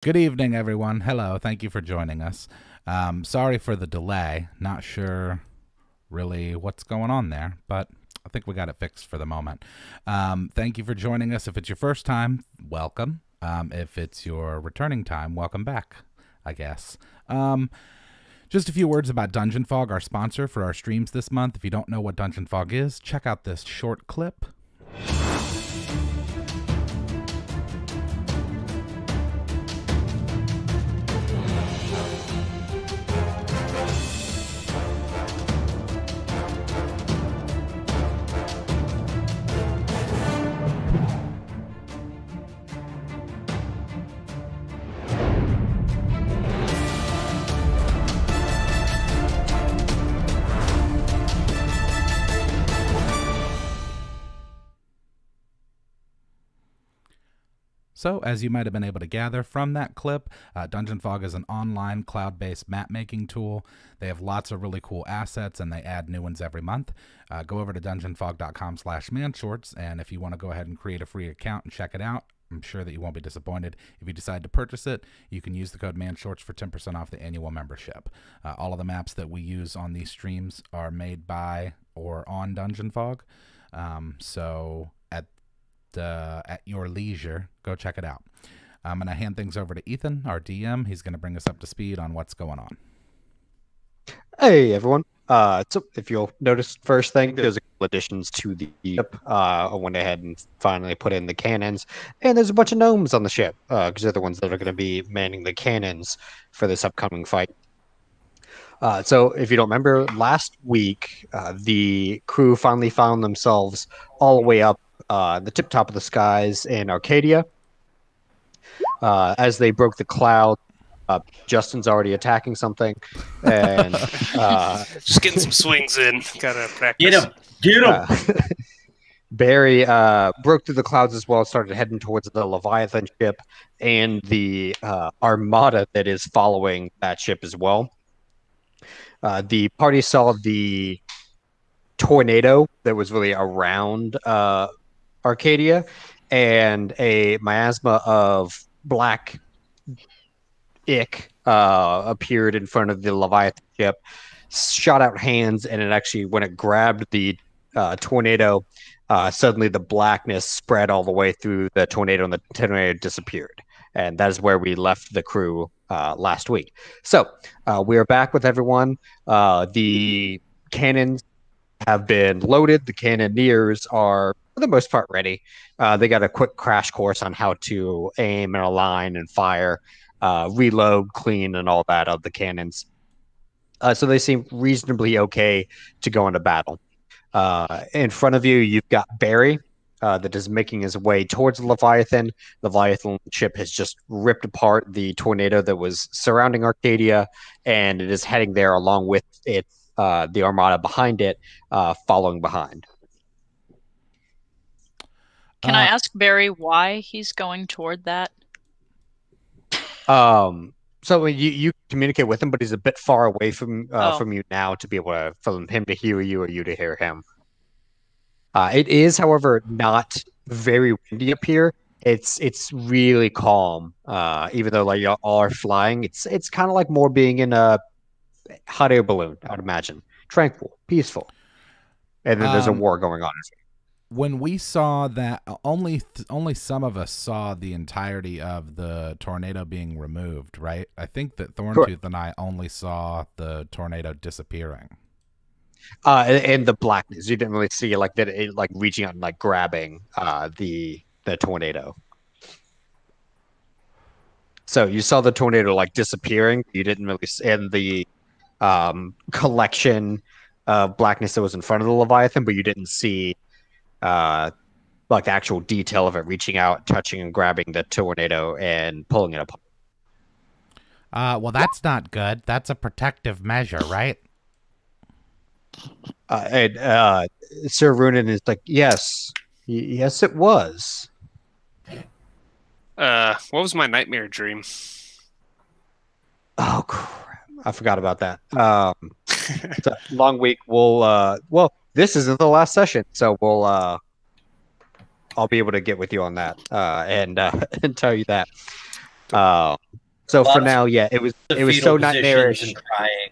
Good evening, everyone. Hello. Thank you for joining us. Sorry for the delay. Not sure really what's going on there, but I think we got it fixed for the moment. Thank you for joining us. If it's your first time, welcome. If it's your returning time, welcome back, I guess. Just a few words about Dungeon Fog, our sponsor for our streams this month. If you don't know what Dungeon Fog is, check out this short clip. So, as you might have been able to gather from that clip, Dungeon Fog is an online cloud-based map-making tool. They have lots of really cool assets, and they add new ones every month. Go over to dungeonfog.com/manshorts, and if you want to go ahead and create a free account and check it out, I'm sure that you won't be disappointed. If you decide to purchase it, you can use the code MANSHORTS for 10% off the annual membership. All of the maps that we use on these streams are made by or on Dungeon Fog. So at your leisure, go check it out. I'm going to hand things over to Ethan, our DM. He's going to bring us up to speed on what's going on. Hey, everyone. So if you'll notice, first thing, there's a couple additions to the ship. I went ahead and finally put in the cannons, and there's a bunch of gnomes on the ship, because they're the ones that are going to be manning the cannons for this upcoming fight. So if you don't remember, last week, the crew finally found themselves all the way up the tip-top of the skies in Arcadia. As they broke the cloud, Justen's already attacking something, and just getting some swings in. Gotta practice. Get him! Barry broke through the clouds as well, started heading towards the Leviathan ship and the armada that is following that ship as well. The party saw the tornado that was really around Arcadia, and a miasma of black ick appeared in front of the Leviathan ship, shot out hands, and it actually, when it grabbed the tornado, suddenly the blackness spread all the way through the tornado, and the tornado disappeared. And that is where we left the crew last week. So we are back with everyone. The cannons have been loaded. The cannoneers are, for the most part, ready. They got a quick crash course on how to aim and align and fire, reload, clean, and all that of the cannons. So they seem reasonably okay to go into battle. In front of you, you've got Barry that is making his way towards the Leviathan. The Leviathan ship has just ripped apart the tornado that was surrounding Arcadia, and it is heading there along with it. The armada behind it, following behind. Can I ask Barry why he's going toward that? So you communicate with him, but he's a bit far away from you now to be able to, for him to hear you or you to hear him. It is, however, not very windy up here. It's really calm. Even though like y'all are flying, it's kind of like more being in a hot air balloon, I would imagine. Tranquil, peaceful. And then there's a war going on. When we saw that, only some of us saw the entirety of the tornado being removed, right? I think that Thornstooth and I only saw the tornado disappearing. And the blackness. You didn't really see like that, it, like reaching out and like grabbing the tornado. So you saw the tornado like disappearing. You didn't really see, and the collection of blackness that was in front of the Leviathan, but you didn't see like the actual detail of it reaching out, touching and grabbing the tornado and pulling it apart. Well, that's not good. That's a protective measure, right? And Sir Runan is like, yes, it was. What was my nightmare dream? Oh crap! I forgot about that. It's a long week. Well, this isn't the last session, so I'll be able to get with you on that and tell you that. So for Lots now, yeah, it was so fetal nightmarish. positions and crying.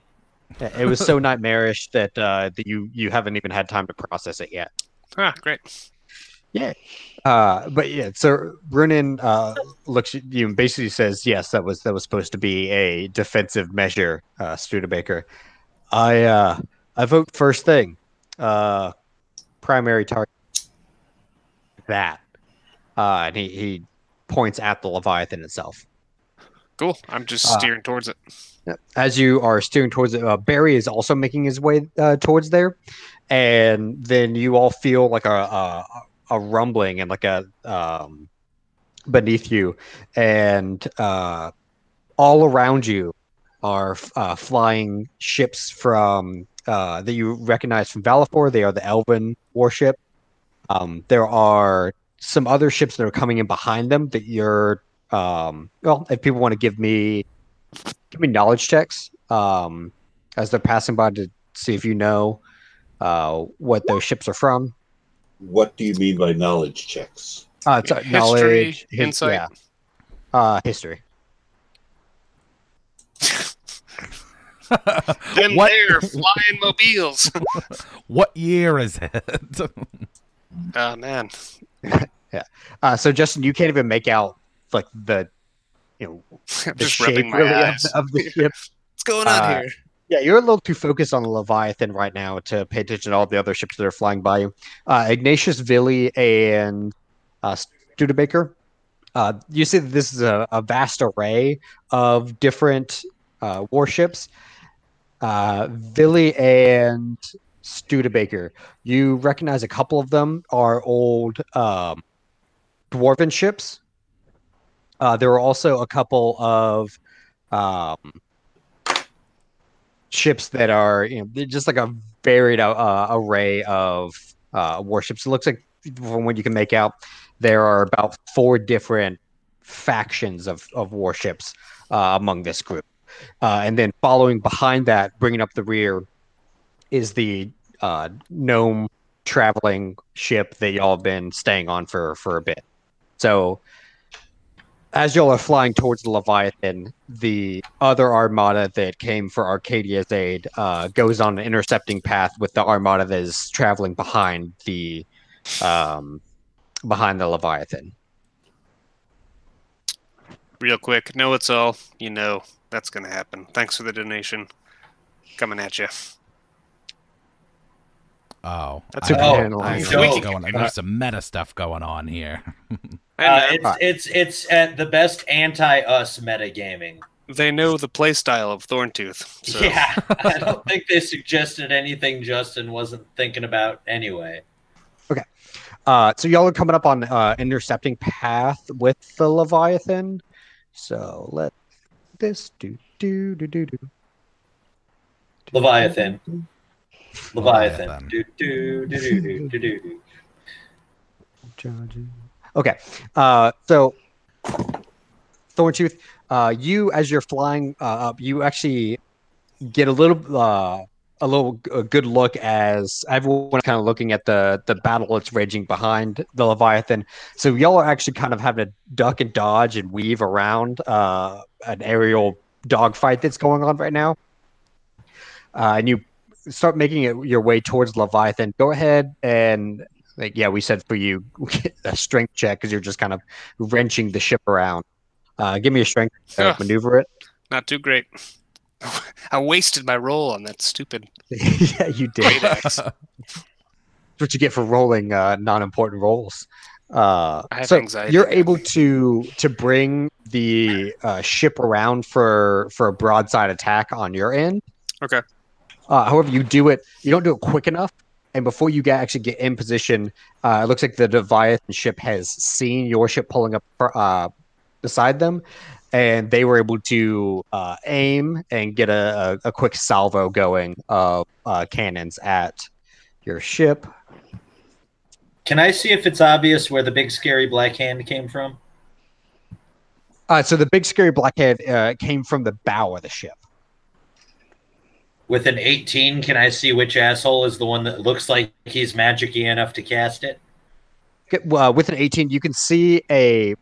Yeah, it was so nightmarish that that you haven't even had time to process it yet. Ah, great. Yeah. But yeah, so Brunin looks at you and basically says, "Yes, that was supposed to be a defensive measure, Studebaker. I vote first thing. Primary target that." And he points at the Leviathan itself. Cool. I'm just steering towards it. As you are steering towards it, Barry is also making his way towards there, and then you all feel like a rumbling and like a beneath you, and all around you are flying ships from that you recognize from Valifor. They are the Elven warship. There are some other ships that are coming in behind them that you're well, if people want to give me knowledge checks as they're passing by to see if you know what those ships are from. What do you mean by knowledge checks? It's History, knowledge, insight. Yeah. History. Then What- they're flying mobiles. What year is it? Oh, man. So Justin, you can't even make out like the I'm the just shape rubbing my really eyes. of the ship. What's going on Uh, here? Yeah, you're a little too focused on the Leviathan right now to pay attention to all the other ships that are flying by you. Ignacious, Villi, and Studebaker. You see that this is a vast array of different warships. Villi and Studebaker. You recognize a couple of them are old dwarven ships. There are also a couple of ships that are, they're just like a varied array of warships. It looks like, from what you can make out, there are about 4 different factions of warships among this group. And then following behind that, bringing up the rear, is the Gnome traveling ship that y'all have been staying on for a bit. So as y'all are flying towards the Leviathan, the other armada that came for Arcadia's aid goes on an intercepting path with the armada that is traveling behind the Leviathan. Real quick. Know it's all. You know that's going to happen. Thanks for the donation. Coming at you. Oh, That's I a know- good I handling. know what's So- going on. There's some meta stuff going on here. It's at the best anti-us metagaming. They know the playstyle of Thornstooth. So. Yeah, I don't think they suggested anything Justen wasn't thinking about anyway. So y'all are coming up on intercepting path with the Leviathan. So let this do. Leviathan. Leviathan. Do, do, do, do, do, do, do. Okay. So Thorntooth, you, as you're flying up, you actually get a good look as everyone kind of looking at the battle that's raging behind the Leviathan. So y'all are actually kind of having to duck and dodge and weave around an aerial dogfight that's going on right now. And you start making your way towards Leviathan. Go ahead and, we said for you a strength check because you're just kind of wrenching the ship around. Give me a strength to maneuver it. Not too great. I wasted my roll on that stupid Yeah, you did. great axe. That's what you get for rolling non-important rolls. I have So anxiety. you're able to bring the ship around for a broadside attack on your end. Okay. However, you don't do it quick enough, and before you actually get in position, it looks like the Leviathan ship has seen your ship pulling up beside them, and they were able to aim and get a quick salvo going of cannons at your ship. Can I see if it's obvious where the big scary black hand came from? So the big scary blackhead came from the bow of the ship. With an 18, can I see which asshole is the one that looks like he's magic-y enough to cast it? With an 18, you can see a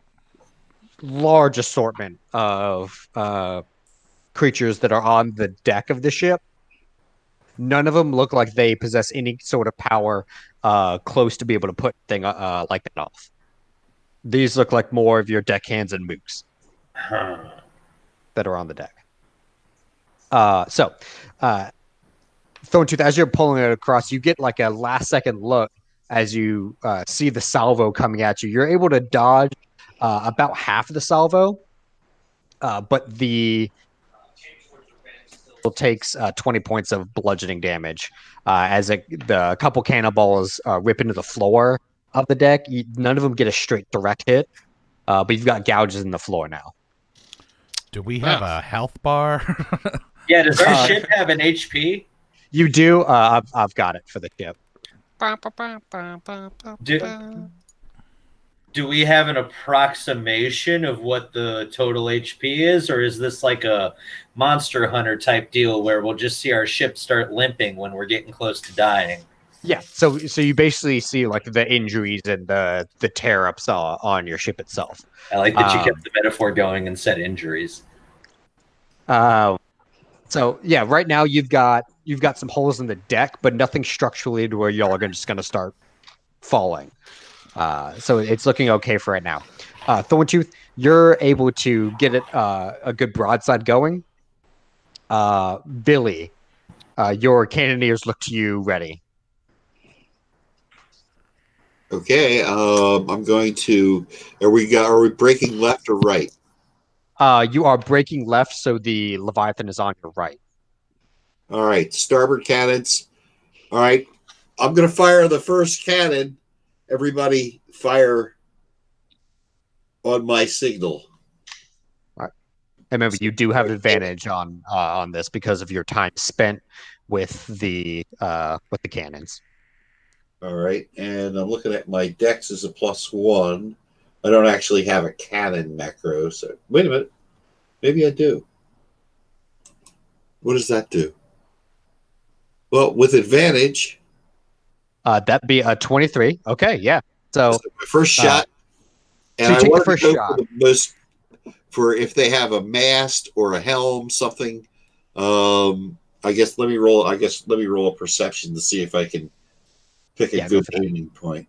large assortment of creatures that are on the deck of the ship. None of them look like they possess any sort of power close to be able to put thing like that off. These look like more of your deckhands and mooks that are on the deck. Thornstooth, as you're pulling it across, you get like a last second look as you see the salvo coming at you. You're able to dodge about half of the salvo, but the takes 20 points of bludgeoning damage as the couple cannonballs rip into the floor of the deck. None of them get a straight direct hit, but you've got gouges in the floor now. Do we have a health bar? Yeah, does our ship have an HP? You do. I've got it for the ship. Do we have an approximation of what the total HP is, or is this like a Monster Hunter type deal where we'll just see our ship start limping when we're getting close to dying? Yeah, so you basically see like the injuries and the tear-ups on your ship itself. I like that you kept the metaphor going and said injuries. So yeah, right now you've got some holes in the deck, but nothing structurally to where y'all are just going to start falling. So it's looking okay for right now. Thornstooth, you're able to get it a good broadside going. Villi, your cannoneers look to you ready. Okay, I'm going to. Are we breaking left or right? You are breaking left, so the Leviathan is on your right. All right, starboard cannons. All right, I'm going to fire the first cannon. Everybody fire on my signal. All right. And remember, you do have advantage on this because of your time spent with the cannons. All right, and I'm looking at my dex as a +1. I don't actually have a cannon macro, so wait a minute. Maybe I do. What does that do? Well, with advantage. That'd be a 23. Okay, yeah. So my first shot. And so you I take want the first to go shot. for if they have a mast or a helm, something. I guess let me roll a perception to see if I can pick a good aiming point.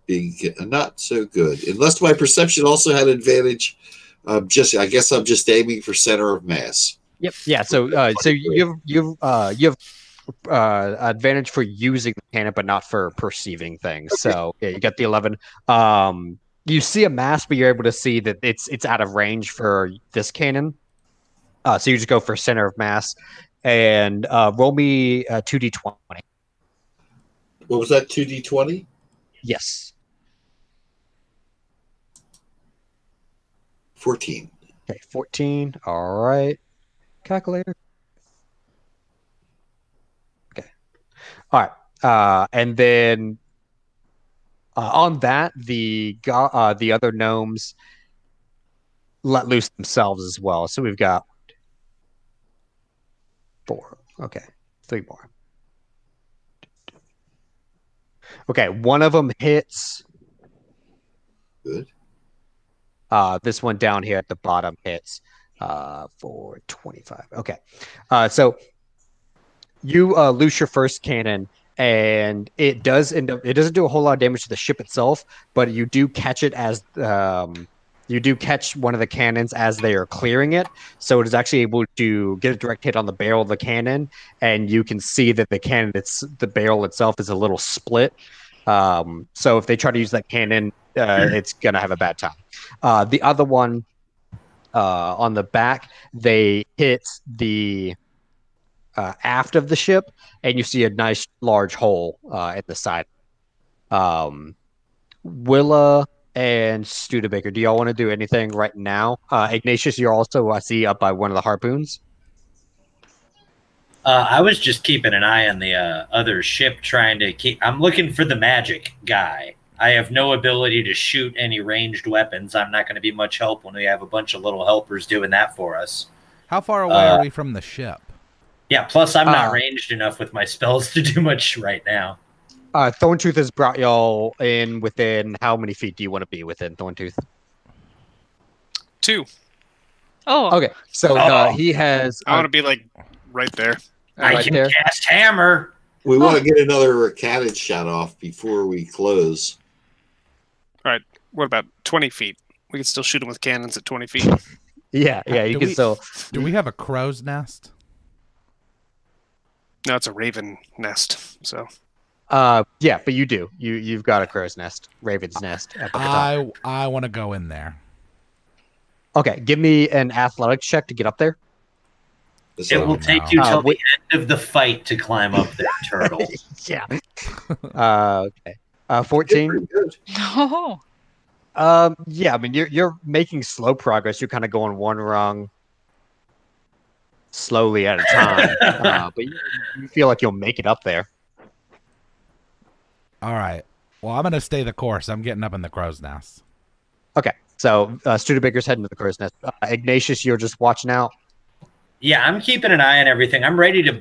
Being not so good. Unless my perception also had advantage. I guess I'm just aiming for center of mass. Yep. Yeah. So you have advantage for using the cannon, but not for perceiving things. Okay. So yeah, you got the 11. You see a mass, but you're able to see that it's out of range for this cannon. So you just go for center of mass and roll me 2d20. What was that? 2d20? Yes. 14. Okay, 14. All right. Calculator. Okay. All right. And then on that, the other gnomes let loose themselves as well. So we've got 4. Okay. 3 more. Okay, one of them hits. Good. This one down here at the bottom hits for 25. Okay. So you loose your first cannon, and it doesn't do a whole lot of damage to the ship itself, but you do catch it as you do catch one of the cannons as they are clearing it. So it is actually able to get a direct hit on the barrel of the cannon, and you can see that the barrel itself is a little split. So if they try to use that cannon, it's gonna have a bad time. The other one on the back, they hit the aft of the ship, and you see a nice large hole at the side. Willa and Studebaker, do y'all want to do anything right now? Ignacious, you're also, I see, up by one of the harpoons. I was just keeping an eye on the other ship, trying to keep. I'm looking for the magic guy. I have no ability to shoot any ranged weapons. I'm not going to be much help when we have a bunch of little helpers doing that for us. How far away are we from the ship? Yeah, plus I'm not ranged enough with my spells to do much right now. Thornstooth has brought y'all in within how many feet do you want to be within, Thornstooth? too. Oh, Okay, so Oh. he has. I want to be like right there. I right can there. cast hammer. We want to get another cannon shot off before we close. What about 20 feet? We can still shoot them with cannons at 20 feet. Yeah, you Do can we- still. Do we have a crow's nest? No, it's a raven nest. So Yeah, but you do. You've got a crow's nest, raven's nest up at the top. I want to go in there. Okay, give me an athletics check to get up there. This It one. will take you till wait. the end of the fight to climb up there, Turtle. Yeah. Okay. 14. Pretty good. no. Yeah, I mean you're making slow progress. You're kind of going one rung slowly at a time, but you feel like you'll make it up there. All right. Well, I'm gonna stay the course. I'm getting up in the crow's nest. Okay, so Studebaker's heading to the crow's nest. Ignacious, you're just watching out. Yeah, I'm keeping an eye on everything. I'm ready to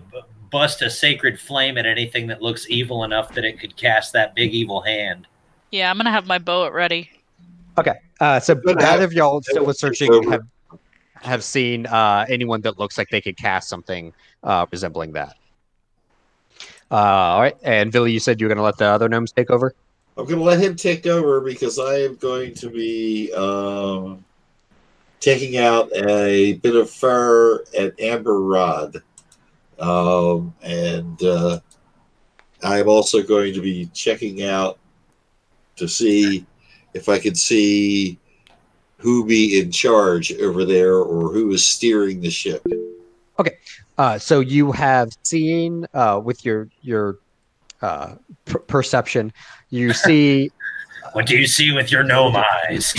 bust a sacred flame at anything that looks evil enough that it could cast that big evil hand. Yeah, I'm gonna have my bow at ready. Okay, so Good neither have- of y'all still was searching over. have seen anyone that looks like they could cast something resembling that. All right, and Villi, you said you were going to let the other gnomes take over. I'm going to let him take over because I am going to be taking out a bit of fur and amber rod. And I'm also going to be checking out to see if I can see who be in charge over there or who is steering the ship. So you have seen with your perception, you see What do you see with your gnome eyes?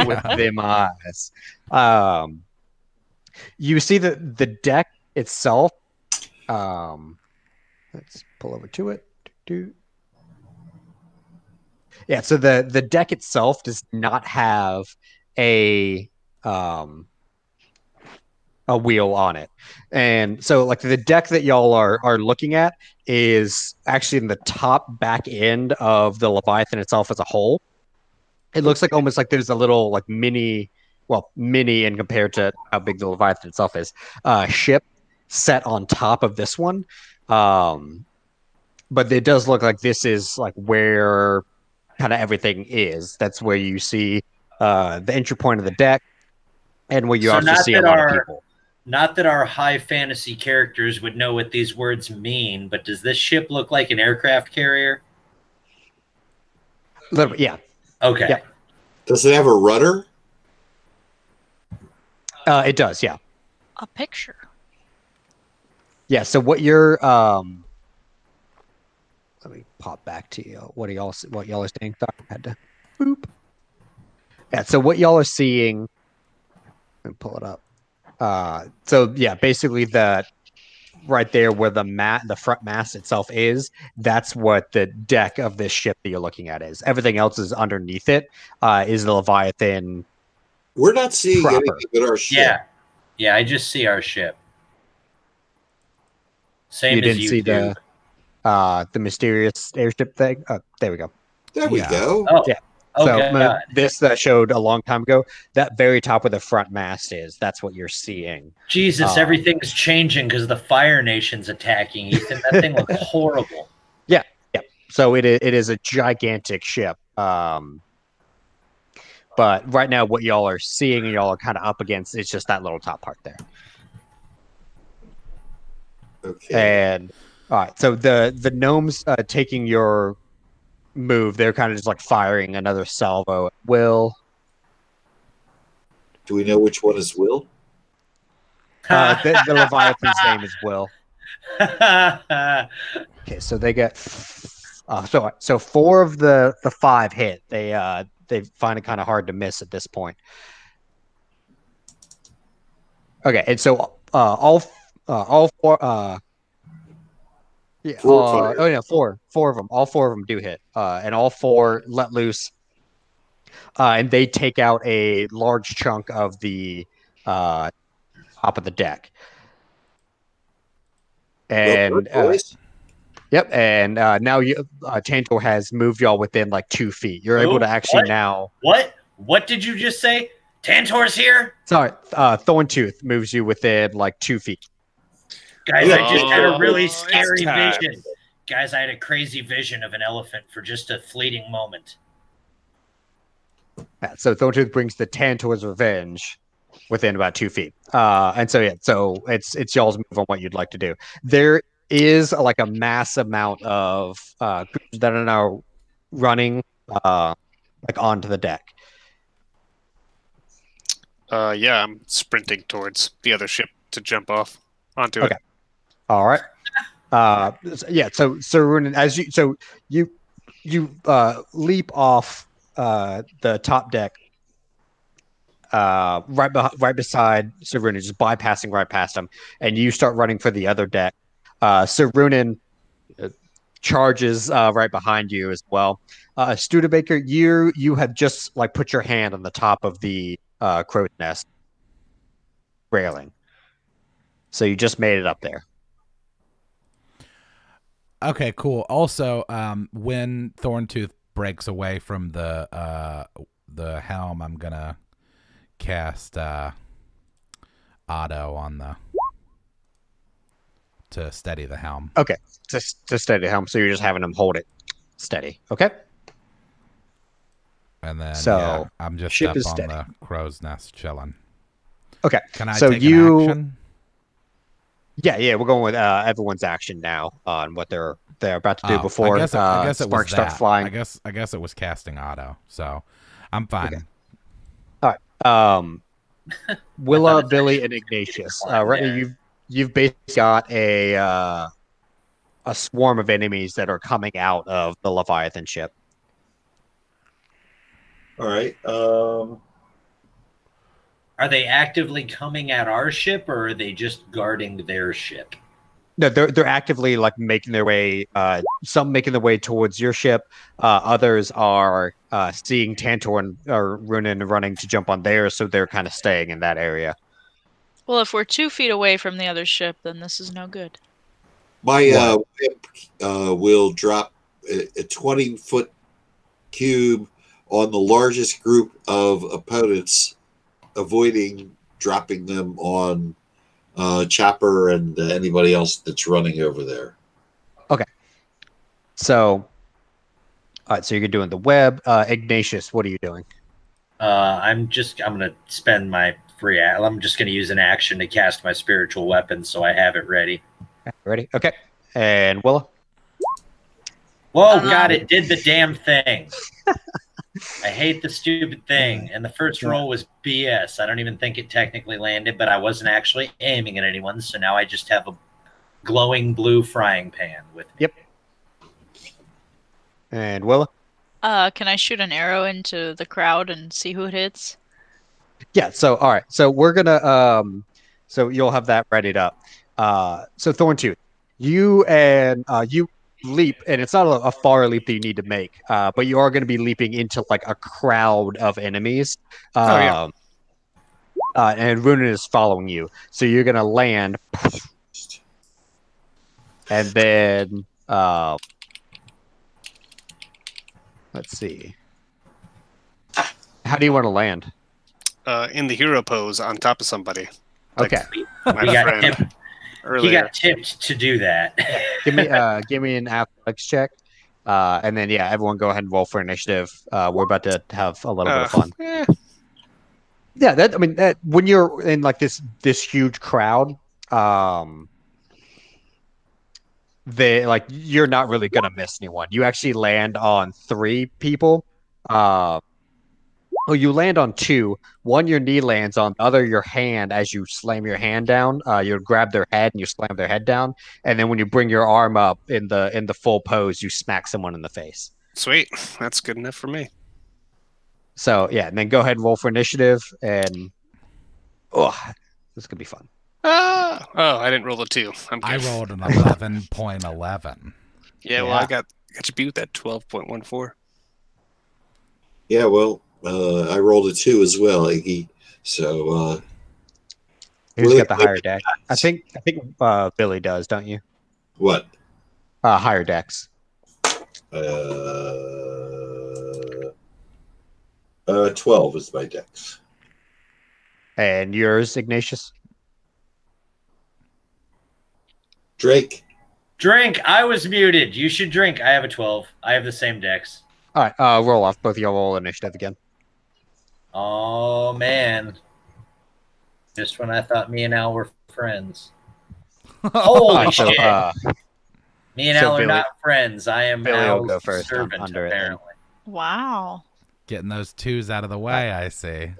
with them eyes. You see the deck itself. Let's pull over to it. Yeah, so the deck itself does not have a wheel on it. And so like the deck that y'all are looking at is actually in the top back end of the Leviathan itself as a whole. It looks like almost like there's a little like mini in compared to how big the Leviathan itself is, ship set on top of this one. But it does look like this is like where kind of everything is. That's where you see the entry point of the deck and where you So also not see a that lot our- of people. Not that our high fantasy characters would know what these words mean, but does this ship look like an aircraft carrier? A little bit, yeah. Okay. Yeah. Does it have a rudder? It does, yeah. A picture. Yeah, so what you're let me pop back to you. What y'all are seeing? Sorry, I had to boop. Yeah, so what y'all are seeing, let me pull it up. So yeah, basically that right there where the front mast itself is, that's what the deck of this ship that you're looking at is. Everything else is underneath it, is the Leviathan. We're not seeing Proper. anything but our ship. Yeah. Yeah, I just see our ship. Same You as didn't you see do. the mysterious airship thing? There we go. There we Yeah. go. Oh, Yeah. oh So God. this that showed a long time ago, that very top where the front mast is, that's what you're seeing. Jesus, Oh. everything's changing because the Fire Nation's attacking, Ethan. That thing looks horrible. So it is a gigantic ship. But right now what y'all are seeing and y'all are kind of up against is just that little top part there. Okay. And all right, so the gnomes taking your move, they're kind of just like firing another salvo at will. Do we know which one is Will? The Leviathan's name is Will. Okay, so they get so 4 of the 5 hit. They find it kind of hard to miss at this point. Okay, and so all 4 4 of them. All 4 of them do hit, and all 4 let loose, and they take out a large chunk of the top of the deck. And boys. yep, and now you Tantor has moved y'all within like 2 feet. You're able to actually what? now. What? What did you just say? Tantor's here? Sorry, Thorntooth moves you within like 2 feet. Guys, I just had a really it's scary time. vision. Guys, I had a crazy vision of an elephant for just a fleeting moment. Yeah, so Thorntooth brings the Tantor's Revenge within about 2 feet. And so it's y'all's move on what you'd like to do. There is like a mass amount of creatures that are now running like onto the deck. Yeah, I'm sprinting towards the other ship to jump off onto it. All right. So Runen, as you leap off the top deck, right beside Runen, just bypassing right past him, and you start running for the other deck. Runen charges right behind you as well. Studebaker, you had just like put your hand on the top of the crow's nest railing, so you just made it up there. Okay, cool. Also, when Thorntooth breaks away from the helm, I'm gonna cast Auto on to steady the helm. Okay, to steady the helm. So you're just having him hold it steady. Okay. And then So, I'm just ship up is on steady. the crow's nest chilling. Okay. Can I So take you- an action? Yeah, we're going with everyone's action now on what they're about to do before I guess it was sparks start that. flying. I guess it was casting Auto, so I'm fine. Okay. All right. Willa, Villi, and Ignacious. Right, you've basically got a swarm of enemies that are coming out of the Leviathan ship. All right. Are they actively coming at our ship, or are they just guarding their ship? No, they're actively like making their way. Some making their way towards your ship. Others are seeing Tantor and Runen running to jump on theirs, so they're kind of staying in that area. Well, if we're 2 feet away from the other ship, then this is no good. My whip will drop a 20-foot cube on the largest group of opponents, avoiding dropping them on Chopper and anybody else that's running over there. Okay. So, all right. So you're doing the web. Ignacious, what are you doing? I'm gonna spend my free. I'm just gonna use an action to cast my spiritual weapon, so I have it ready. Ready? Okay. And Willa? Whoa, God, it did the damn thing. I hate the stupid thing. And the first roll was BS. I don't even think it technically landed, but I wasn't actually aiming at anyone, so now I just have a glowing blue frying pan with me. Yep. And Willa? Can I shoot an arrow into the crowd and see who it hits? Yeah, so all right. So we're gonna so you'll have that readied up. So Thorntooth, you leap, and it's not a far leap that you need to make, but you are going to be leaping into like a crowd of enemies. And Runen is following you, so you're going to land, and then let's see. How do you want to land? In the hero pose on top of somebody. Okay, My He got friend tipped. He earlier. got tipped to do that. give me an athletics check, and then everyone go ahead and roll for initiative. We're about to have a little bit of fun. Yeah, when you're in like this huge crowd, you're not really gonna miss anyone. You actually land on 3 people. You land on 2. One your knee lands on, the other your hand. As you slam your hand down, you grab their head and you slam their head down. And then when you bring your arm up in the full pose, you smack someone in the face. Sweet. That's good enough for me. So and then go ahead and roll for initiative, and this could be fun. Oh, I didn't roll a 2. I'm I good. rolled an 11.11. Yeah, well, I got you beat with that 12.14. Yeah, well, I rolled a 2 as well, Iggy. So Who's got the higher deck? I think Billy does, don't you? what? Higher decks. 12 is my dex. And yours, Ignacious? Drake. Drink. I was muted. You should drink. I have a 12. I have the same dex. All right, roll off. Both of y'all roll initiative again. Oh, man. Just when I thought me and Al were friends. Holy So, shit. Me and Al are Billy- not friends. I am Billy will Al's go first servant, under it then. apparently. Wow. Getting those 2s out of the way, I see.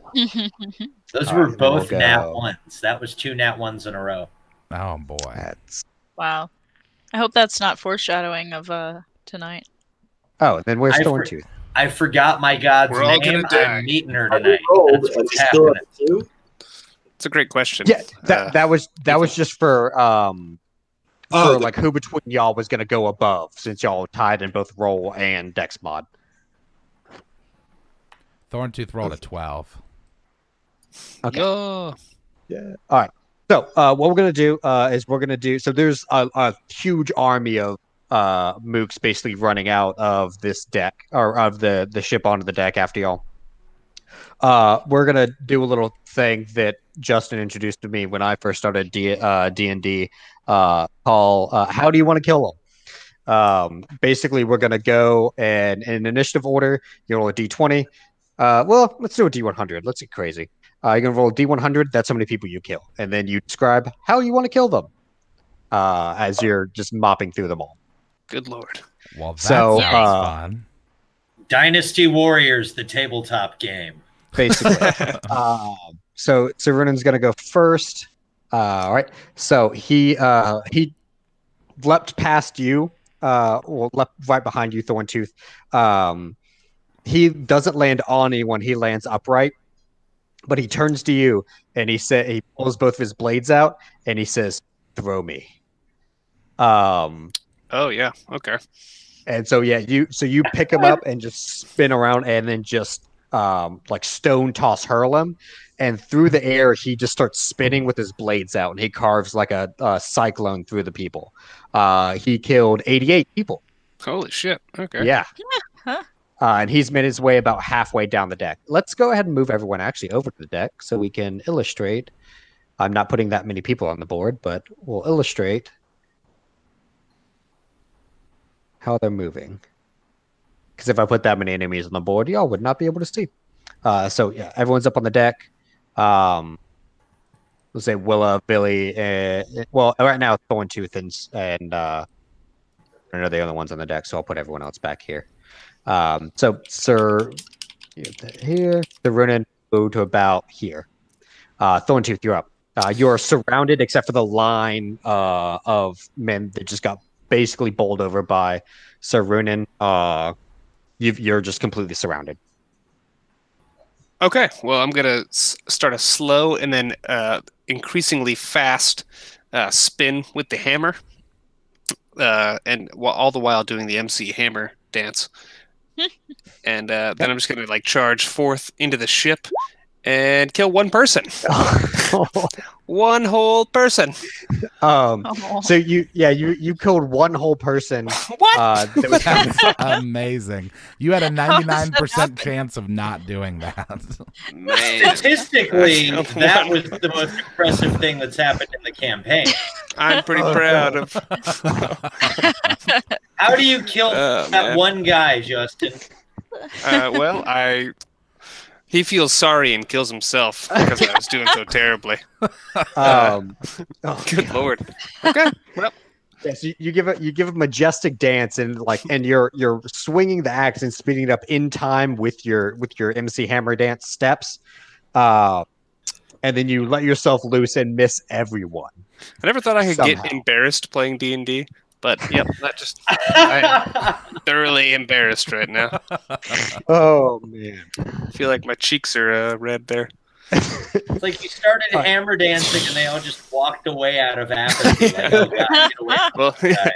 Those All were right, both we'll nat go. 1s. That was 2 nat 1s in a row. Oh boy. That's... Wow. I hope that's not foreshadowing of tonight. Oh, then where's I for- Thorntooth? I forgot my god's We're all name. gonna die. I'm meeting her Are we tonight. rolled? That's Are what's we still happening. at 2? It's a great question. Yeah, that was just for Oh, like who between y'all was gonna go above, since y'all tied in both roll and dex mod. Thorntooth rolled a 12. Okay. Yo. Yeah. All right. So what we're gonna do is we're gonna do. So there's a huge army of mooks basically running out of this deck or of the ship onto the deck after y'all. We're gonna do a little thing that Justen introduced to me when I first started D&D. Call how do you want to kill them? Basically, we're gonna go and in initiative order. You roll a d20. Well, let's do a d100. Let's get crazy. You're gonna roll a d100. That's how many people you kill, and then you describe how you want to kill them as you're just mopping through them all. Good lord. Well, that So, sounds fun. Dynasty Warriors, the tabletop game. Basically. So Runan's gonna go first. All right. So he leapt past you. Leapt right behind you, Thorntooth. He doesn't land on anyone. He lands upright, but he turns to you and he pulls both of his blades out and he says, "Throw me." Oh yeah. Okay. And so you pick him up and just spin around and then just like stone toss hurl him, and through the air he just starts spinning with his blades out and he carves like a cyclone through the people. He killed 88 people. Holy shit. Okay. Yeah. Huh? And he's made his way about halfway down the deck. Let's go ahead and move everyone actually over to the deck so we can illustrate. I'm not putting that many people on the board, but we'll illustrate how they're moving. Because if I put that many enemies on the board, y'all would not be able to see. So yeah, everyone's up on the deck. Let's say Willa, Villi, well, right now Thorntooth and I know the other ones on the deck, so I'll put everyone else back here. So Sir here, the Runan go to about here. Thorntooth, you're up. You're surrounded except for the line of men that just got basically bowled over by Sir Runan. You're just completely surrounded. Okay. Well, I'm gonna start a slow and then increasingly fast spin with the hammer, and all the while doing the MC hammer dance. And then I'm just gonna like charge forth into the ship and kill one person. One whole person. So you killed one whole person. What? That was That's amazing. You had a 99% chance of not doing that. Man. Statistically, That's that one. was the most impressive thing that's happened in the campaign. I'm pretty proud of. How do you kill that Man. one guy, Justin? Well, he feels sorry and kills himself because I was doing so terribly. Good lord. Okay. Well, Yes, you give a majestic dance and you're swinging the axe and speeding it up in time with your MC hammer dance steps, and then you let yourself loose and miss everyone. I never thought I could Somehow. get embarrassed playing D&D, but yep, I'm thoroughly embarrassed right now. Oh man! I feel like my cheeks are red there. It's like you started hammer dancing and they all just walked away out of apathy. Like, oh, God, get away from Well, this guy.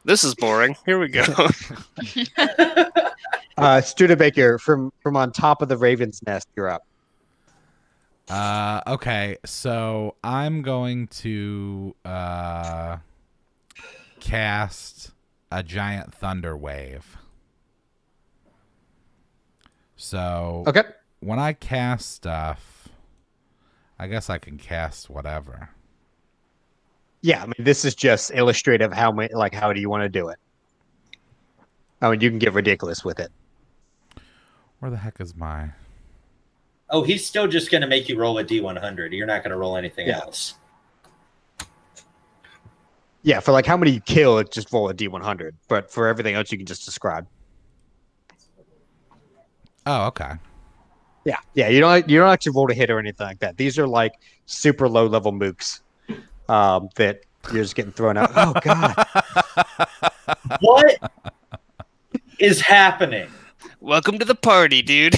this is boring. Here we go. Studebaker from on top of the Raven's Nest, you're up. Okay, so I'm going to cast a giant thunder wave. So Okay. when I cast stuff, I guess I can cast whatever. Yeah, I mean, this is just illustrative. How many? Like, how do you want to do it? I mean, you can get ridiculous with it. Where the heck is my? Oh, he's still just going to make you roll a D100. You're not going to roll anything else. Yeah, for like how many you kill, just roll a D100. But for everything else, you can just describe. Oh, okay. Yeah. You don't actually roll to hit or anything like that. These are like super low level mooks that you're just getting thrown out. Oh God! What is happening? Welcome to the party, dude.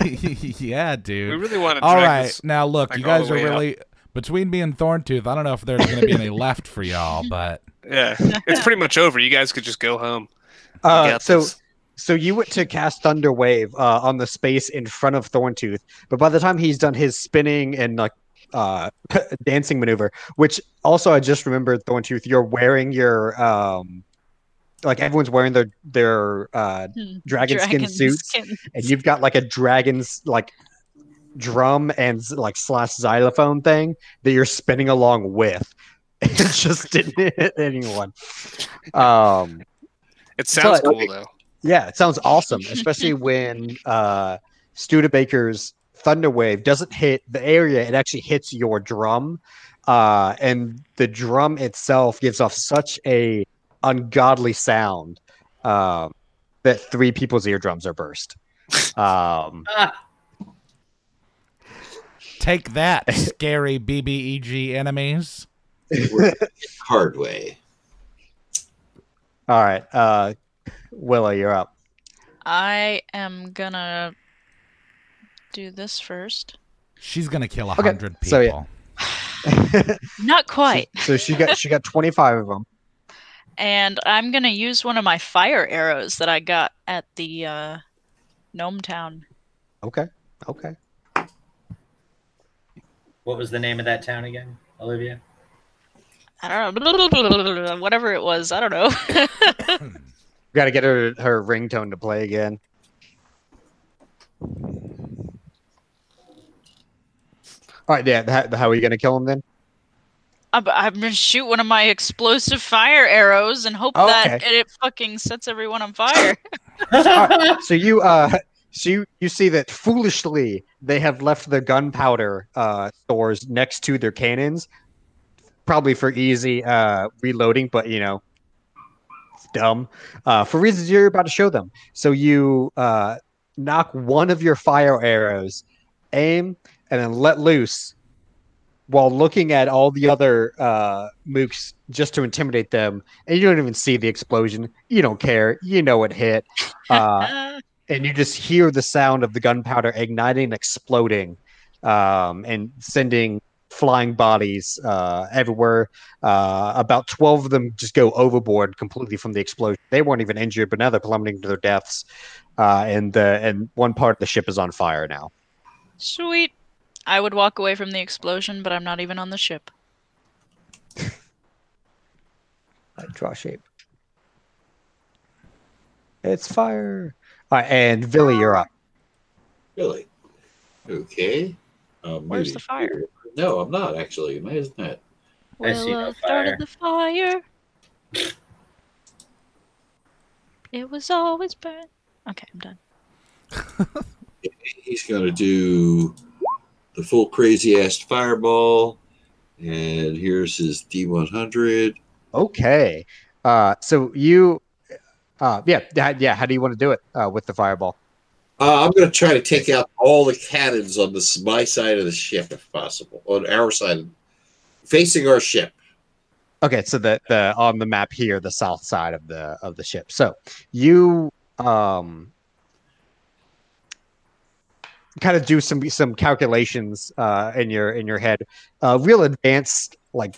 Yeah, dude. We really want to. All right, now look, like you guys all are the way really between me and Thornstooth. I don't know if there's going to be any left for y'all, but yeah, it's pretty much over. You guys could just go home. So you went to cast Thunder Wave on the space in front of Thornstooth, but by the time he's done his spinning and like dancing maneuver, which also I just remembered, Thornstooth, you're wearing your like everyone's wearing their dragon skin suits, and you've got like a dragon's like drum and like slash xylophone thing that you're spinning along with. It just didn't hit anyone. It sounds cool though. Yeah, it sounds awesome, especially when Studebaker's Thunder Wave doesn't hit the area; it actually hits your drum, and the drum itself gives off such a ungodly sound that 3 people's eardrums are burst. take that, scary BBEG enemies. Hard way. All right, Willa, you're up. I am gonna do this first. She's gonna kill 100 people. So, yeah. Not quite. So she got 25 of them. And I'm gonna use one of my fire arrows that I got at the Gnome Town. Okay. What was the name of that town again, Olivia? I don't know. Whatever it was, I don't know. Got to get her ringtone to play again. All right, yeah. How are you gonna kill him then? I'm gonna shoot one of my explosive fire arrows and hope that it fucking sets everyone on fire. Right, so you see that foolishly they have left the gunpowder stores next to their cannons, probably for easy reloading, but you know, it's dumb for reasons you're about to show them. So you knock one of your fire arrows, aim, and then let loose while looking at all the other mooks just to intimidate them. And you don't even see the explosion. You don't care. You know it hit. And you just hear the sound of the gunpowder igniting and exploding and sending flying bodies everywhere. About 12 of them just go overboard completely from the explosion. They weren't even injured, but now they're plummeting to their deaths. And one part of the ship is on fire now. Sweet. I would walk away from the explosion, but I'm not even on the ship. I draw shape. It's fire. All right, and Villi, you're up. Really? Okay. Where's the fire? No, I'm not actually. Isn't that? I see no Willa started the fire. It was always burnt. Okay, I'm done. He's going to do the full crazy ass fireball, and here's his D100. Okay. So you, how do you want to do it with the fireball? I'm going to try to take out all the cannons on my side of the ship, if possible, on our side, facing our ship. Okay, so the on the map here, the south side of the ship. So you kind of do some calculations in your head, real advanced like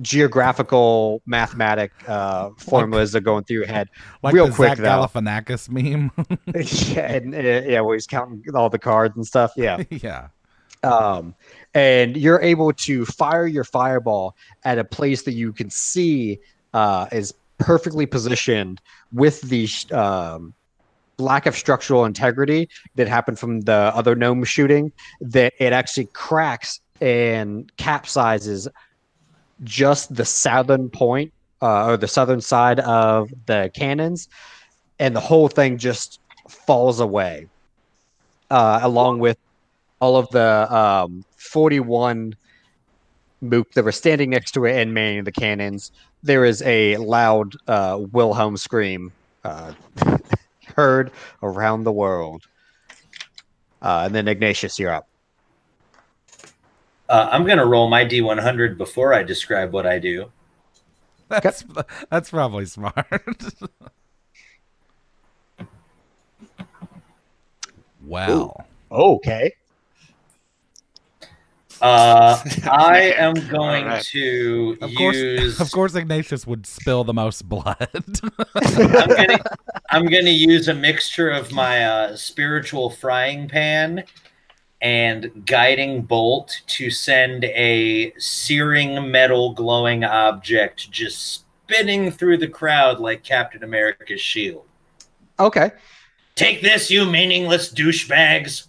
geographical mathematic formulas are going through your head like real the quick Zach Galifianakis meme. where he's counting all the cards and stuff. Yeah. Yeah. And you're able to fire your fireball at a place that you can see is perfectly positioned with the lack of structural integrity that happened from the other gnome shooting that it actually cracks and capsizes just the southern point or the southern side of the cannons, and the whole thing just falls away, along with all of the 41 mook that were standing next to it and manning the cannons. There is a loud Wilhelm scream heard around the world. And then Ignacious, you're up. I'm going to roll my D100 before I describe what I do. That's probably smart. Well. Okay. I am going to use... Of course, Ignacious would spill the most blood. I'm gonna use a mixture of my spiritual frying pan and guiding bolt to send a searing metal glowing object just spinning through the crowd like Captain America's shield. Okay. Take this, you meaningless douchebags.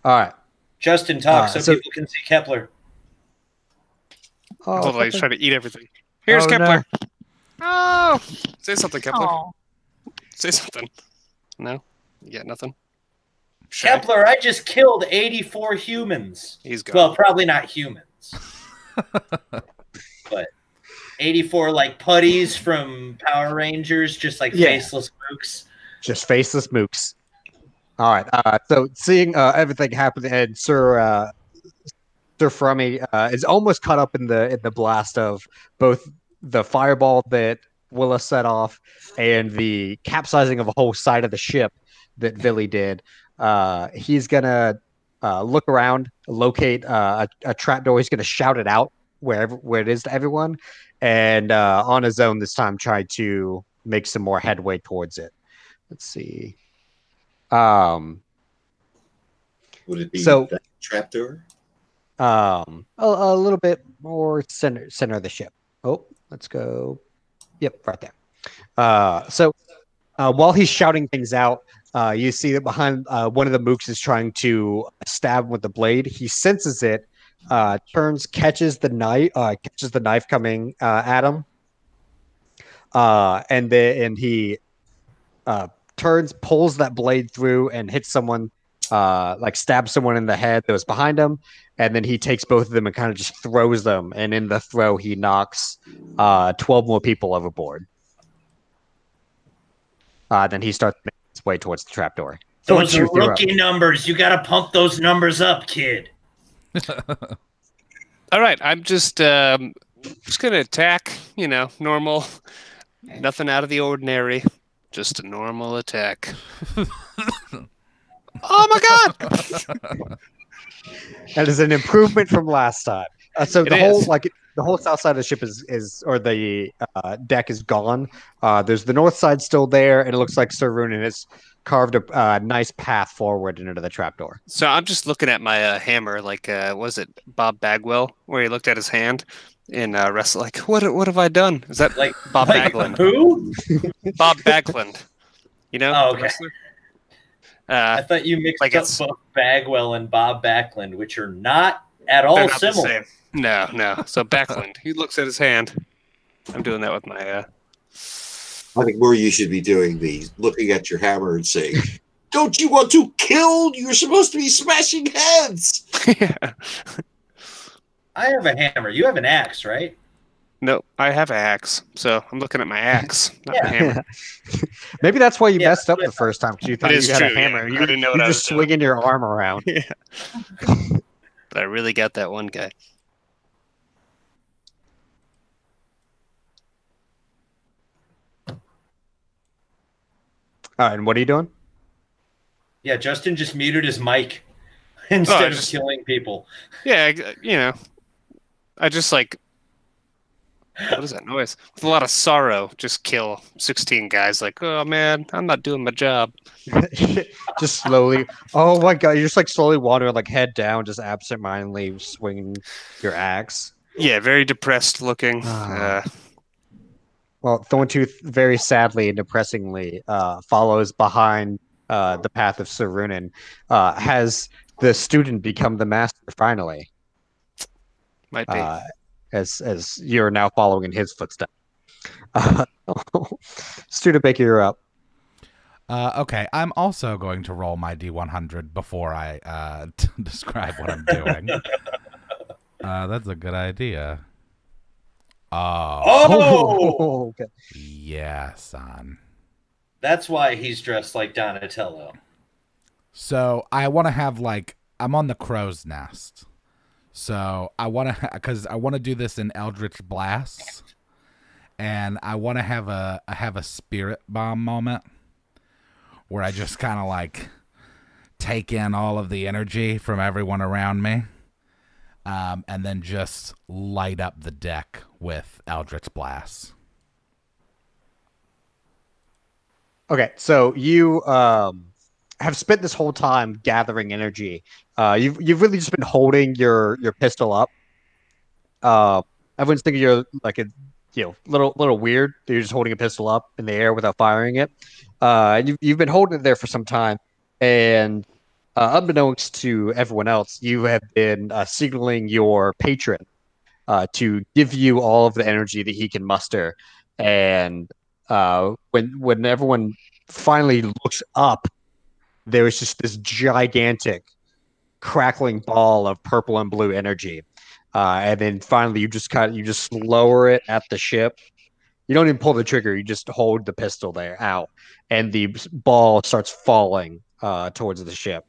All right. Justen, talk so people can see Kepler. Oh, he's trying to eat everything. Here's Kepler. No. Oh, say something, Kepler. Oh. Say something. No, you got nothing. Kepler, I just killed 84 humans. He's gone. Well, probably not humans, but 84 like putties from Power Rangers, just like faceless mooks. Just faceless mooks. All right. So seeing everything happen, and Sir Frummy is almost caught up in the blast of both the fireball that Willa set off and the capsizing of a whole side of the ship that Villi did. He's gonna look around, locate a trapdoor. He's gonna shout it out where it is to everyone, and on his own this time try to make some more headway towards it. Let's see. Would it be the trapdoor? A little bit more center of the ship. Oh, let's go. Yep, right there. So while he's shouting things out, you see that behind one of the mooks is trying to stab him with the blade. He senses it, turns, catches the knife coming at him, and he turns, pulls that blade through, and hits someone, like stabs someone in the head that was behind him, and then he takes both of them and kind of just throws them, and in the throw he knocks 12 more people overboard. Then he starts making his way towards the trapdoor. Those are rookie numbers. You got to pump those numbers up, kid. All right, I'm just gonna attack. You know, normal, nothing out of the ordinary. Just a normal attack. Oh my god! That is an improvement from last time. So the whole south side of the ship is or the deck is gone. There's the north side still there, and it looks like Sir Runen has carved a nice path forward into the trapdoor. So I'm just looking at my hammer, like was it Bob Bagwell, where he looked at his hand in wrestle, like what have I done? Is that like Bob Backlund? Who? Bob Backlund. You know? Oh, okay. I thought you mixed up both Bagwell and Bob Backlund, which are not at all similar. No. So Backlund, he looks at his hand. I'm doing that with my. I think more you should be doing looking at your hammer and saying, "Don't you want to kill? You're supposed to be smashing heads." Yeah. I have a hammer. You have an axe, right? No, I have an axe, so I'm looking at my axe, not the hammer. Maybe that's why you messed up the first time, because you thought you had a hammer. Yeah. I didn't know what you I was just swinging your arm around. Yeah. But I really got that one guy. All right, and what are you doing? Yeah, Justen just muted his mic instead of killing people. Yeah, you know, I just like, what is that noise? With a lot of sorrow, just kill 16 guys. Like, oh man, I'm not doing my job. Just slowly. Oh my god, you're just like slowly wandering, like head down, just absentmindedly swinging your axe. Yeah, very depressed looking. Well, Well, Thornstooth very sadly and depressingly follows behind the path of Sarunin. Has the student become the master finally? Might be. As you're now following in his footsteps. Studebaker, you're up. Okay, I'm also going to roll my D100 before I describe what I'm doing. That's a good idea. Oh! Okay. Yeah, son. That's why he's dressed like Donatello. So I want to have I'm on the crow's nest. So I want to, because I want to do this in Eldritch Blasts, and I want to have a spirit bomb moment where I just kind of take in all of the energy from everyone around me. And then just light up the deck with Eldritch Blasts. Okay, so you have spent this whole time gathering energy. You've really just been holding your pistol up. Everyone's thinking you're little weird. You're just holding a pistol up in the air without firing it. You've been holding it there for some time, and unbeknownst to everyone else, you have been signaling your patron to give you all of the energy that he can muster. And when everyone finally looks up, there is just this gigantic crackling ball of purple and blue energy. And then finally, you just lower it at the ship. You don't even pull the trigger; you just hold the pistol there out, and the ball starts falling towards the ship.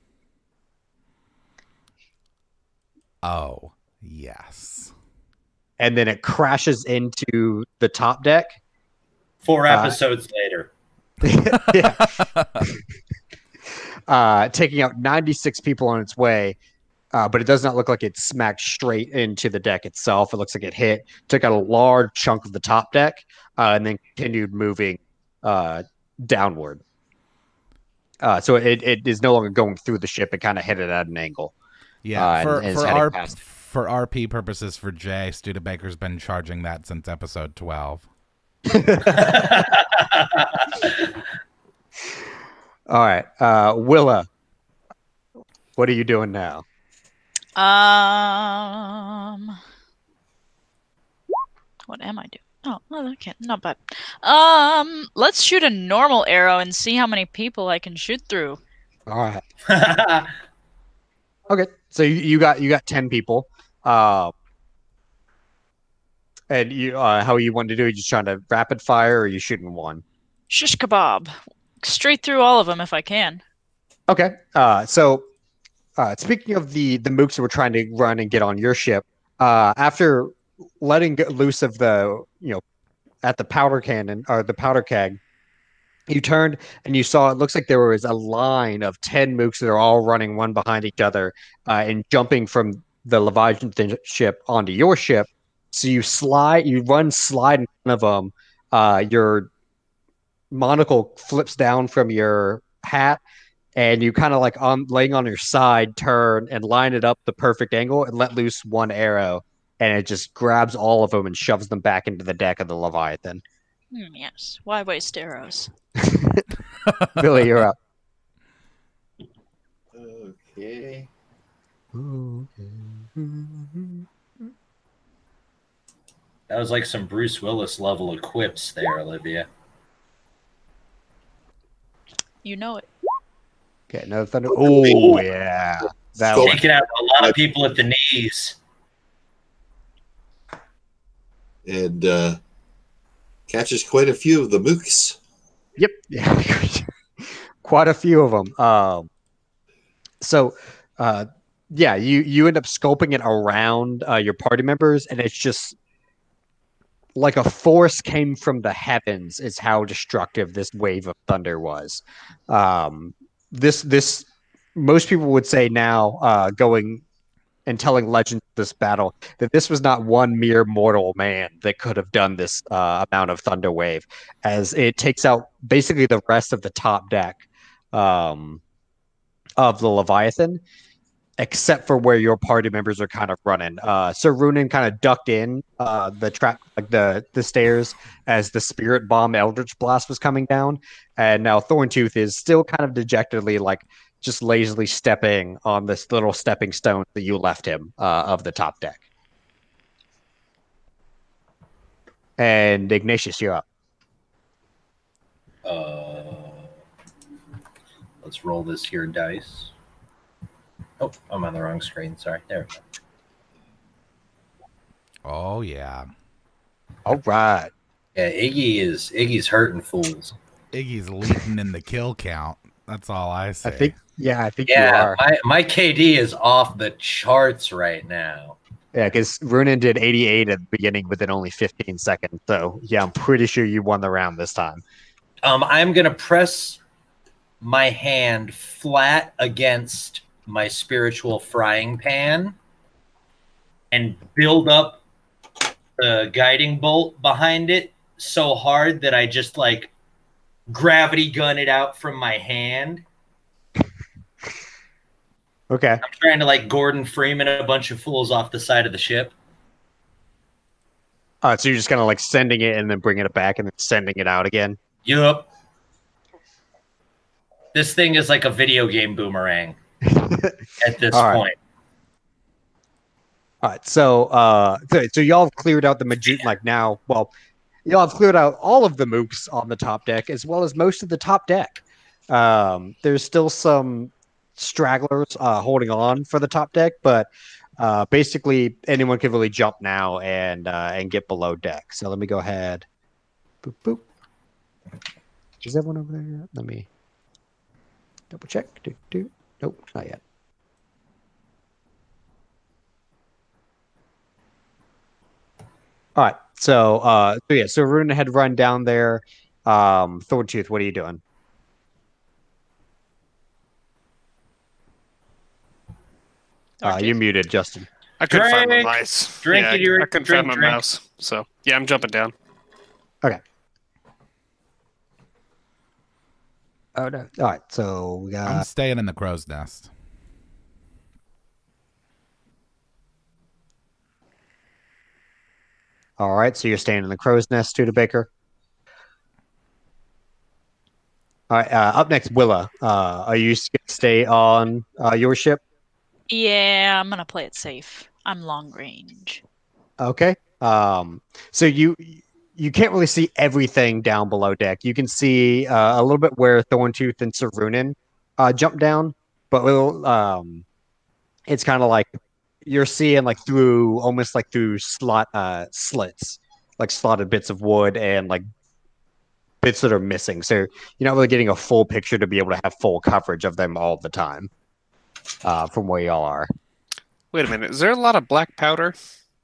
Oh, yes. And then it crashes into the top deck. 4 episodes later. Taking out 96 people on its way, but it does not look like it smacked straight into the deck itself. It looks like it took out a large chunk of the top deck, and then continued moving downward. So it is no longer going through the ship. It kind of hit it at an angle. Yeah, for RP purposes for Jay, Studebaker's been charging that since episode 12. All right, Willa, what are you doing now? What am I doing? Oh, okay, not bad. Let's shoot a normal arrow and see how many people I can shoot through. All right. Okay, so you got 10 people. And you how you want to do it? You just trying to rapid fire, or are you shooting one? Shish kebab. Straight through all of them if I can. Okay. So speaking of the mooks that were trying to run and get on your ship, after letting loose of the at the powder cannon or the powder keg, you turned and you saw it looks like there was a line of 10 mooks that are all running one behind each other and jumping from the Leviathan ship onto your ship. So you slide in front of them. Your monocle flips down from your hat, and you kind of laying on your side, turn and line it up the perfect angle and let loose one arrow, and it just grabs all of them and shoves them back into the deck of the Leviathan. Yes. Why waste arrows? Villi, you're up. Okay. That was like some Bruce Willis level of quips there, Olivia. You know it. Okay, another thunder. Oh, yeah. That one. Taking out a lot of people at the knees. And catches quite a few of the mooks. Yep. Yeah. Quite a few of them. Yeah, you end up scoping it around your party members, and it's just like a force came from the heavens is how destructive this wave of thunder was. This most people would say now, going and telling legends of this battle, that this was not one mere mortal man that could have done this amount of thunder wave, as it takes out basically the rest of the top deck of the Leviathan. except for where your party members are kind of running. So Runin kind of ducked in the trap, like the stairs, as the Spirit Bomb Eldritch Blast was coming down, and now Thorntooth is still kind of dejectedly, like just lazily stepping on this little stepping stone that you left him of the top deck. And Ignacious, you're up. Let's roll this here dice. Oh, I'm on the wrong screen. Sorry. There we go. Oh, yeah. All right. Yeah, Iggy's hurting fools. Iggy's leading in the kill count. That's all I say. I think you are. My KD is off the charts right now. Yeah, because Runin did 88 at the beginning within only 15 seconds. So, yeah, I'm pretty sure you won the round this time. I'm going to press my hand flat against my spiritual frying pan and build up the guiding bolt behind it so hard that I just, like, gravity gun it out from my hand. Okay. I'm trying to, like, Gordon Freeman a bunch of fools off the side of the ship. So you're just kind of like sending it and then bringing it back and then sending it out again? Yup. This thing is like a video game boomerang at this point. All right. So y'all have cleared out the y'all have cleared out all of the mooks on the top deck as well as most of the top deck. There's still some stragglers holding on for the top deck, but basically anyone can really jump now and get below deck. So let me go ahead. Boop boop. Is everyone over there yet? Let me double check. Nope, not yet. All right. So Runin had run down there. Thorntooth, what are you doing? You're muted, Justen. I couldn't find my mouse. I couldn't find my mouse. So yeah, I'm jumping down. Okay. Oh no! All right, so we got. I'm staying in the crow's nest. All right, so you're staying in the crow's nest, Studebaker. All right. Up next, Willa. Are you going to stay on your ship? Yeah, I'm gonna play it safe. I'm long range. Okay. So you can't really see everything down below deck. You can see a little bit where Thorntooth and Runin jump down, but it's kind of like you're seeing like through slits, like slotted bits of wood and like bits that are missing. So you're not really getting a full picture to be able to have full coverage of them all the time from where y'all are. Wait a minute. Is there a lot of black powder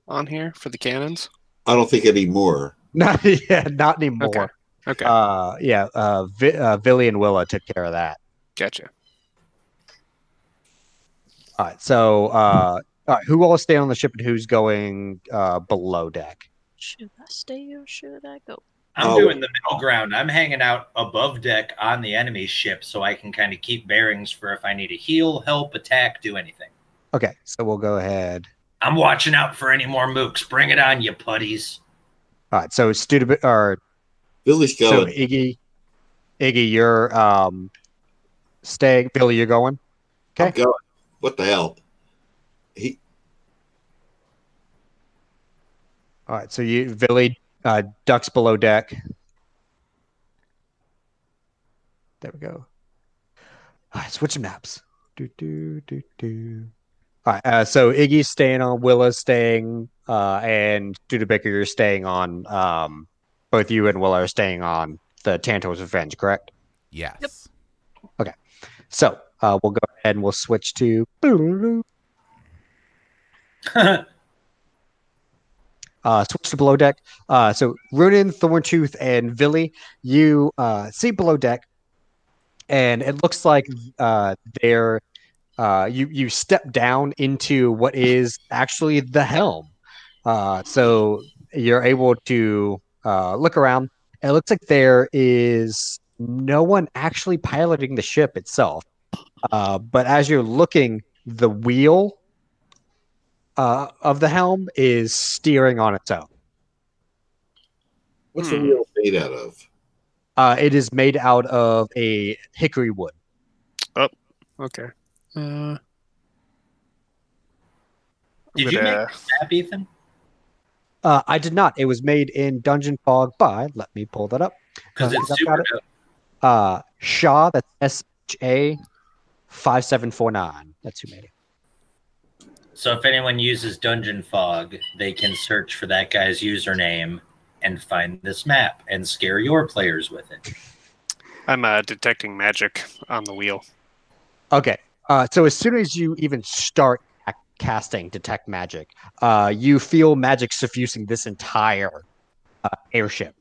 on here for the cannons? I don't think anymore. Not anymore. Okay. Villi and Willa took care of that. Gotcha. All right. So, all right, who all stay on the ship and who's going below deck? Should I stay or should I go? I'm doing the middle ground. I'm hanging out above deck on the enemy ship so I can kind of keep bearings for if I need to heal, help, attack, do anything. Okay, so we'll go ahead. I'm watching out for any more mooks. Bring it on, you putties. All right, so Billy's going. So Iggy, you're staying. Billy, you're going. Okay. I'm going. What the hell? All right, so Villi ducks below deck. There we go. All right, switching maps. All right, so Iggy's staying on, Willa's staying, and Studebaker, you're staying on. Both you and Willa are staying on the Tantor's Revenge, correct? Yes. Yep. Okay, so we'll go ahead and we'll switch to. Switch to below deck. So Runin, Thorntooth, and Villi, you see below deck, and it looks like they're you step down into what is actually the helm. So you're able to look around. It looks like there is no one actually piloting the ship itself. But as you're looking The wheel of the helm is steering on its own. What's the wheel made out of? It is made out of a hickory wood. Oh, okay. Did you make the map, Ethan? I did not. It was made in Dungeon Fog by, let me pull that up. Because it's super dope. Shaw, that's SHA 5749. That's who made it. So if anyone uses Dungeon Fog, they can search for that guy's username and find this map and scare your players with it. I'm detecting magic on the wheel. Okay. So as soon as you even start casting Detect Magic, you feel magic suffusing this entire airship.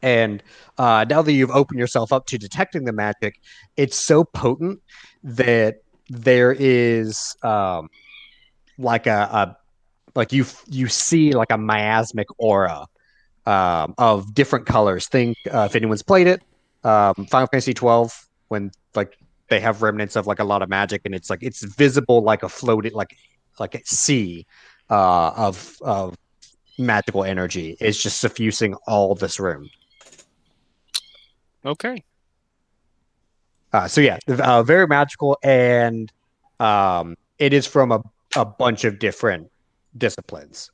And now that you've opened yourself up to detecting the magic, it's so potent that there is like you see like a miasmic aura of different colors. Think if anyone's played it, Final Fantasy 12, when like they have remnants of like a lot of magic, and it's like it's visible like a floated like a sea of magical energy. It's just suffusing all this room. Okay. So yeah, very magical, and it is from a bunch of different disciplines.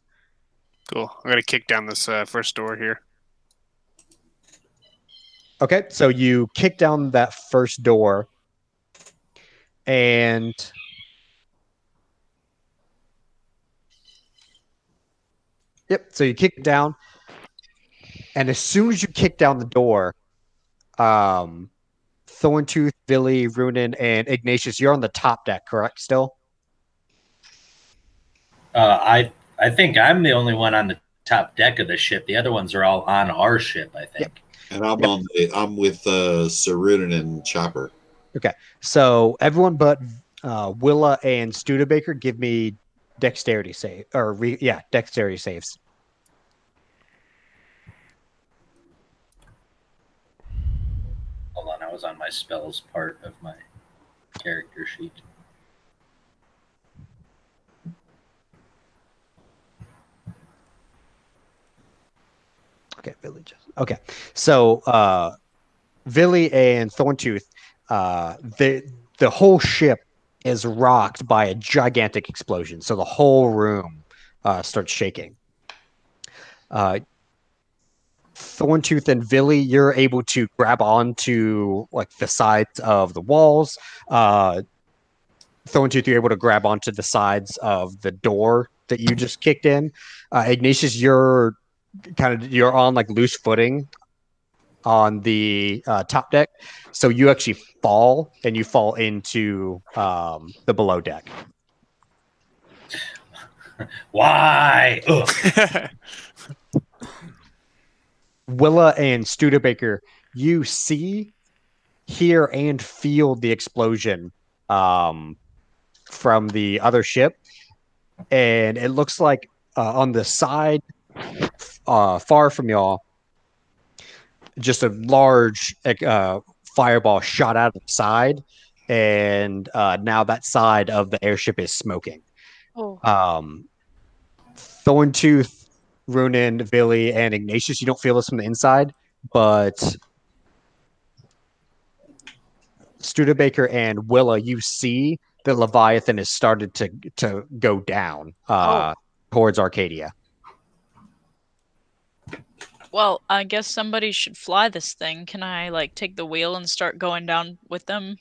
Cool. I'm gonna kick down this first door here. Okay, so you kick down that first door, and yep, so you kick it down, and as soon as you kick down the door, Thornstooth, Villi, Runin, and Ignacious, you're on the top deck, correct? Still? I think I'm the only one on the top deck of the ship. The other ones are all on our ship, I think. Yep. And I'm with Sir Runin and Chopper. Okay, so everyone but Willa and Studebaker, give me dexterity save dexterity saves. Hold on, I was on my spells part of my character sheet. Okay, Villi. Okay, so Villi and Thornstooth, the whole ship is rocked by a gigantic explosion. So the whole room starts shaking. Thornstooth and Villi, you're able to grab onto like the sides of the walls. Thornstooth, you're able to grab onto the sides of the door that you just kicked in. Ignacious, you're on like loose footing on the top deck, so you actually fall, and you fall into the below deck. Why? Willa and Studebaker, you see, hear, and feel the explosion from the other ship, and it looks like on the side far from y'all, just a large fireball shot out of the side, and now that side of the airship is smoking. Oh. Thornstooth, Runin, Villi, and Ignacious, you don't feel this from the inside, but Studebaker and Willa, you see the Leviathan has started to go down towards Arcadia. Well, I guess somebody should fly this thing. Can I like take the wheel and start going down with them?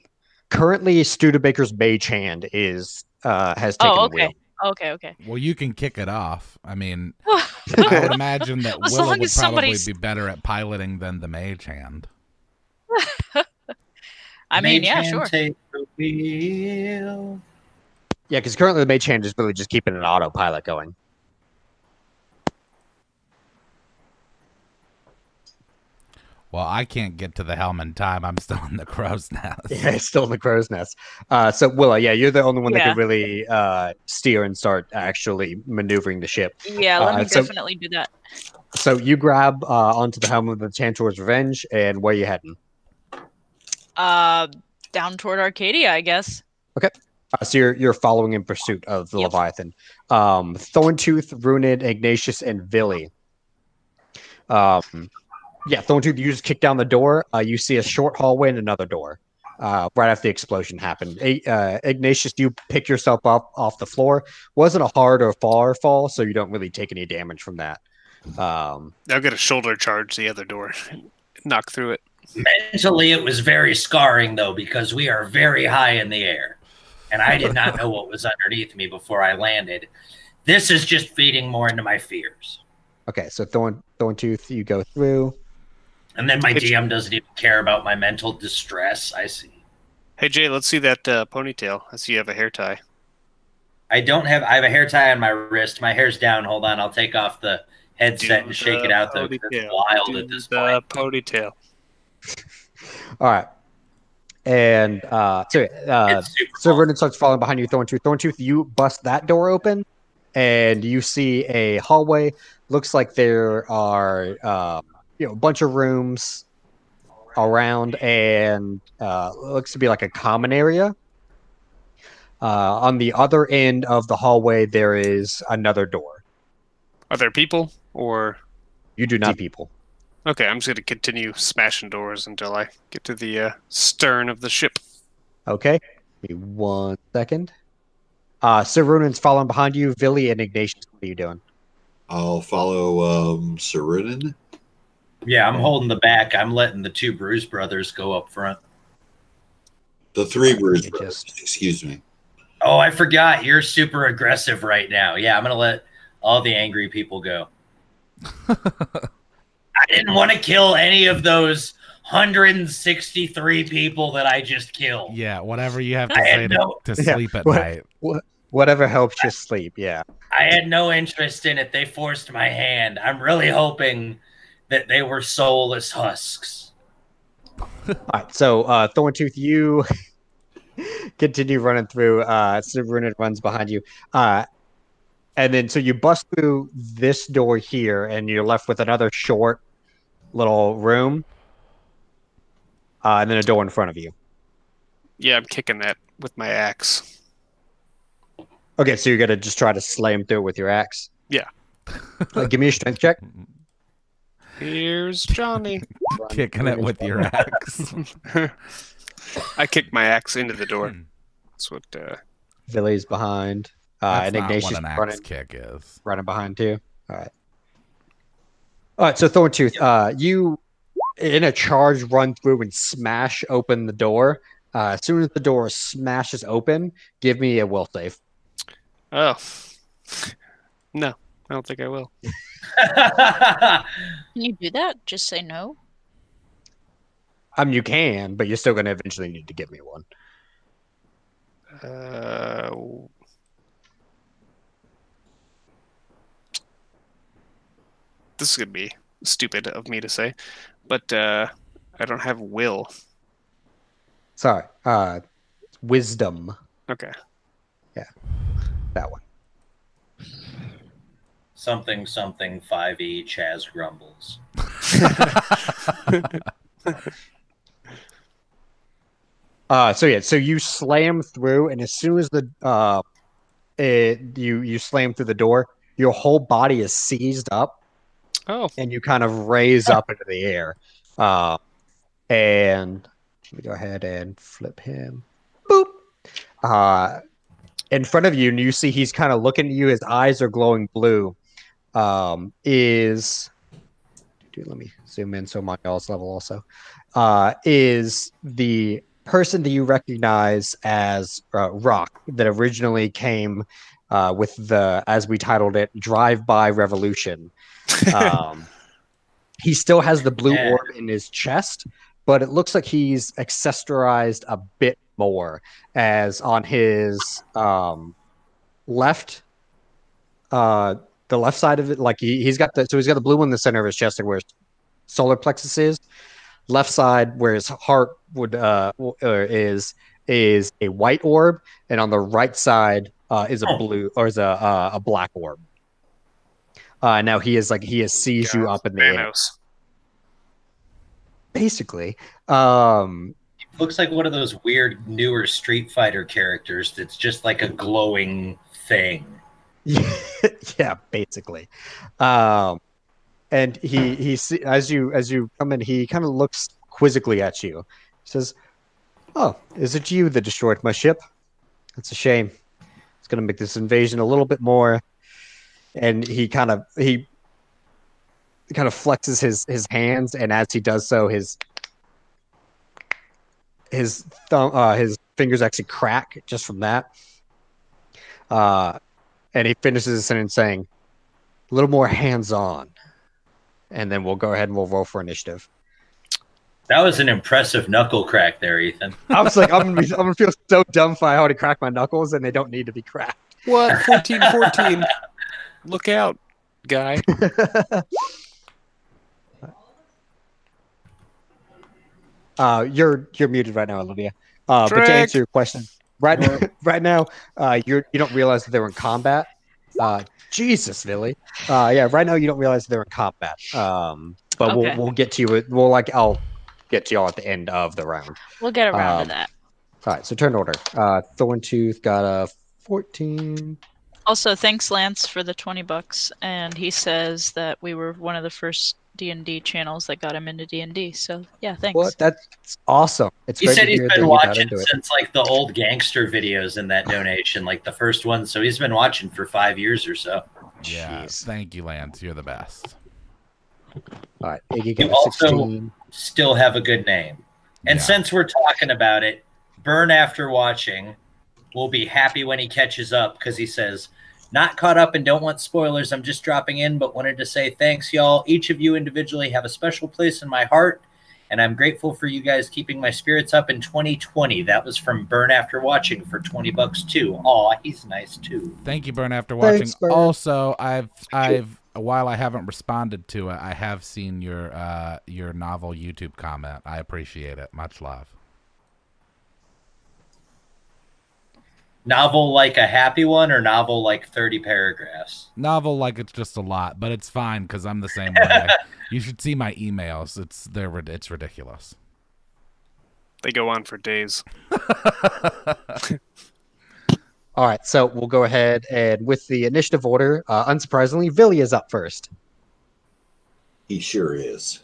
Currently, Studebaker's mage hand has taken the wheel. Okay. Well, you can kick it off. I mean, I would imagine that As Willa long would as probably somebody's- be better at piloting than the mage hand. I mean, Mage yeah, hand, sure. take the wheel. Yeah, because currently the mage hand is really just keeping an autopilot going. Well, I can't get to the helm in time. I'm still in the crow's nest. Yeah, it's still in the crow's nest. So Willa, yeah, you're the only one that Yeah. can really steer and start actually maneuvering the ship. Yeah, let me so- definitely do that. So you grab onto the helm of the Tantor's Revenge, and where are you heading? Down toward Arcadia, I guess. So you're following in pursuit of the Leviathan. Thorntooth, Runed, Ignacious, and Villi. Thorntooth, you just kick down the door. You see a short hallway and another door. Right after the explosion happened. Ignacious, you pick yourself up off the floor. Wasn't a hard or far fall, so you don't really take any damage from that. I'll get a shoulder charge the other door. Knock through it. Mentally, it was very scarring, though, because we are very high in the air. And I did not know what was underneath me before I landed. This is just feeding more into my fears. Okay, so Thorntooth, you go through. And then my GM doesn't even care about my mental distress. I see. Hey, Jay, let's see that ponytail. I see you have a hair tie. I have a hair tie on my wrist. My hair's down. Hold on. I'll take off the headset and shake it out, though, because it's wild at this point. Ponytail. All right. And so Vernon starts falling behind you, Thorntooth. Thorntooth, you bust that door open, and you see a hallway. Looks like there are a bunch of rooms around, and looks to be like a common area. On the other end of the hallway, there is another door. Are there people, or you do not see people? Okay, I'm just going to continue smashing doors until I get to the stern of the ship. Okay, give me 1 second. Sir Runan's following behind you. Villi and Ignacious, what are you doing? I'll follow Sir Runan. Yeah, I'm holding the back. I'm letting the two Bruise brothers go up front. The three Bruise brothers, excuse me. Oh, I forgot. You're super aggressive right now. Yeah, I'm going to let all the angry people go. I didn't want to kill any of those 163 people that I just killed. Yeah, whatever you have to say to sleep at night. Whatever helps you sleep, yeah. I had no interest in it. They forced my hand. I'm really hoping that they were soulless husks. All right, so Thorntooth, you continue running through. Runan runs behind you. And then so you bust through this door here, and you're left with another short little room, and then a door in front of you. Yeah, I'm kicking that with my axe. Okay, so you're going to just try to slam through it with your axe? Yeah. Give me a strength check. Here's Johnny. Kicking it with your axe. I kicked my axe into the door. That's what... Villi's behind. That's and not Ignacious what an axe kick is. Running behind too. All right, so Thorntooth, you in a charge run through and smash open the door. As soon as the door smashes open, give me a will save. Oh. No, I don't think I will. Can you do that? Just say no? You can, but you're still going to eventually need to give me one. This is going to be stupid of me to say, but I don't have will. Sorry. Wisdom. Okay. Yeah. That one. Something 5e Chaz grumbles. So you slam through, and as soon as you slam through the door, your whole body is seized up. Oh. And you kind of raise up into the air. And let me go ahead and flip him. Boop. In front of you, and you see he's kind of looking at you. His eyes are glowing blue. Let me zoom in so my y'all's level also. Is the person that you recognize as Rock that originally came with the, as we titled it, Drive-By Revolution. He still has the blue orb in his chest, but it looks like he's accessorized a bit more, as on his left, the left side of it, like he's got the blue one in the center of his chest, where his solar plexus is. Left side, where his heart would is a white orb, and on the right side is a blue, or is a black orb. Now he has seized you up in the air. Basically, Looks like one of those weird newer Street Fighter characters that's just like a glowing thing. Yeah, basically. And he as you come in, he kind of looks quizzically at you. He says, "Oh, is it you that destroyed my ship? That's a shame. It's going to make this invasion a little bit more." And he kind of flexes his hands, and as he does so, his fingers actually crack just from that. And he finishes his sentence saying, "A little more hands-on," and then we'll go ahead and we'll roll for initiative. That was an impressive knuckle crack there, Ethan. I was like, I'm gonna feel so dumb if I already cracked my knuckles, and they don't need to be cracked. What? 14-14. Look out, guy. You're muted right now, Olivia. But to answer your question, right now, you don't realize that they were in combat. Jesus, Villi. Yeah, right now you don't realize they're in combat. But Okay. we'll get to you. I'll get to y'all at the end of the round. We'll get around to that. All right, so turn order. Thornstooth got a 14. Also, thanks Lance for the $20, and he says that we were one of the first D&D channels that got him into D&D. So yeah, thanks. Well, that's awesome. It's He great said to he's hear that been you got watching into it. since like the old gangster videos in that donation, like the first one. So he's been watching for 5 years or so. Yeah, Jeez. thank you, Lance. You're the best. All right, Iggy You got a also 16. still have a good name. And Yeah. since we're talking about it, Burn after watching will be happy when he catches up because he says, "Not caught up and don't want spoilers. I'm just dropping in, but wanted to say thanks, y'all. Each of you individually have a special place in my heart, and I'm grateful for you guys keeping my spirits up in 2020. That was from Burn After Watching for $20 too. Aw, he's nice too. Thank you, Burn, after watching. Thanks, Burn. Also, I've while I haven't responded to it, I have seen your novel YouTube comment. I appreciate it. Much love. Novel like a happy one or novel like 30 paragraphs? Novel like it's just a lot, but it's fine because I'm the same way. You should see my emails. It's ridiculous. They go on for days. All right, so we'll go ahead and with the initiative order, unsurprisingly, Villi is up first. He sure is.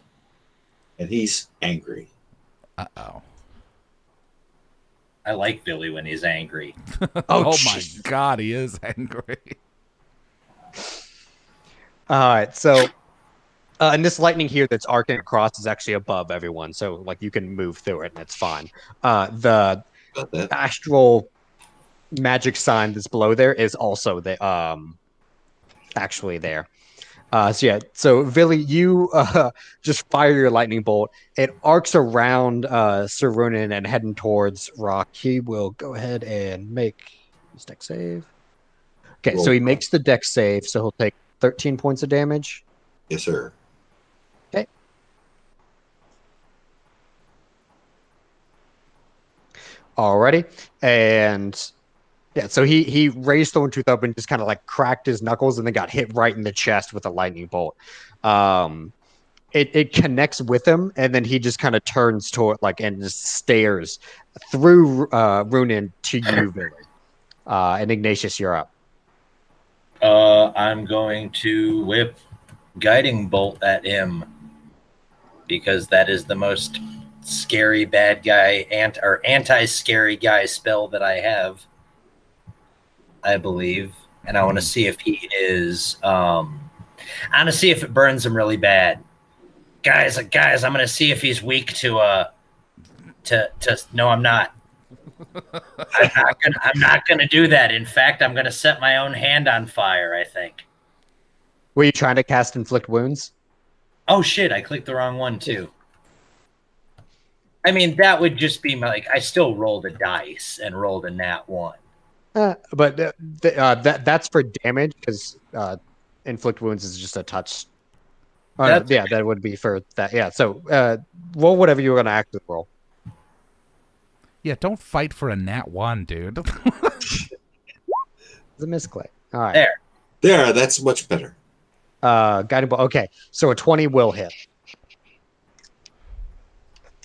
And he's angry. Uh-oh. I like Billy when he's angry. Oh my jeez. God, he is angry. All right, so and this lightning here that's arcing across is actually above everyone, so like you can move through it and it's fine. The About that. astral magic sign that's below there is also actually there. So Villi, you just fire your lightning bolt. It arcs around Sir Ronan and heading towards Rock. He will go ahead and make his dex save. Okay, so he makes the dex save, so he'll take 13 points of damage. Yes, sir. Okay. Alrighty, and yeah, so he raised Thorntooth up and just kind of like cracked his knuckles and then got hit right in the chest with a lightning bolt. It connects with him and then he just kind of turns toward and just stares through Runin to you, Villi. And Ignacious, you're up. I'm going to whip Guiding Bolt at him because that is the most scary bad guy or anti-scary guy spell that I have, I believe. And I want to see if he is I want to see if it burns him really bad. Guys, I'm going to see if he's weak to no, I'm not. I'm not gonna do that. In fact, I'm gonna set my own hand on fire, I think. Were you trying to cast Inflict Wounds? Oh shit, I clicked the wrong one too. I mean, that would just be I still rolled a dice and rolled a nat 1. But that's for damage because Inflict Wounds is just a touch. Yeah, that would be for that. Yeah, so roll whatever you were going to actively roll. Yeah, don't fight for a nat 1, dude. It's a misclick. All right. There. That's much better. Guiding Bolt. Okay, so a 20 will hit.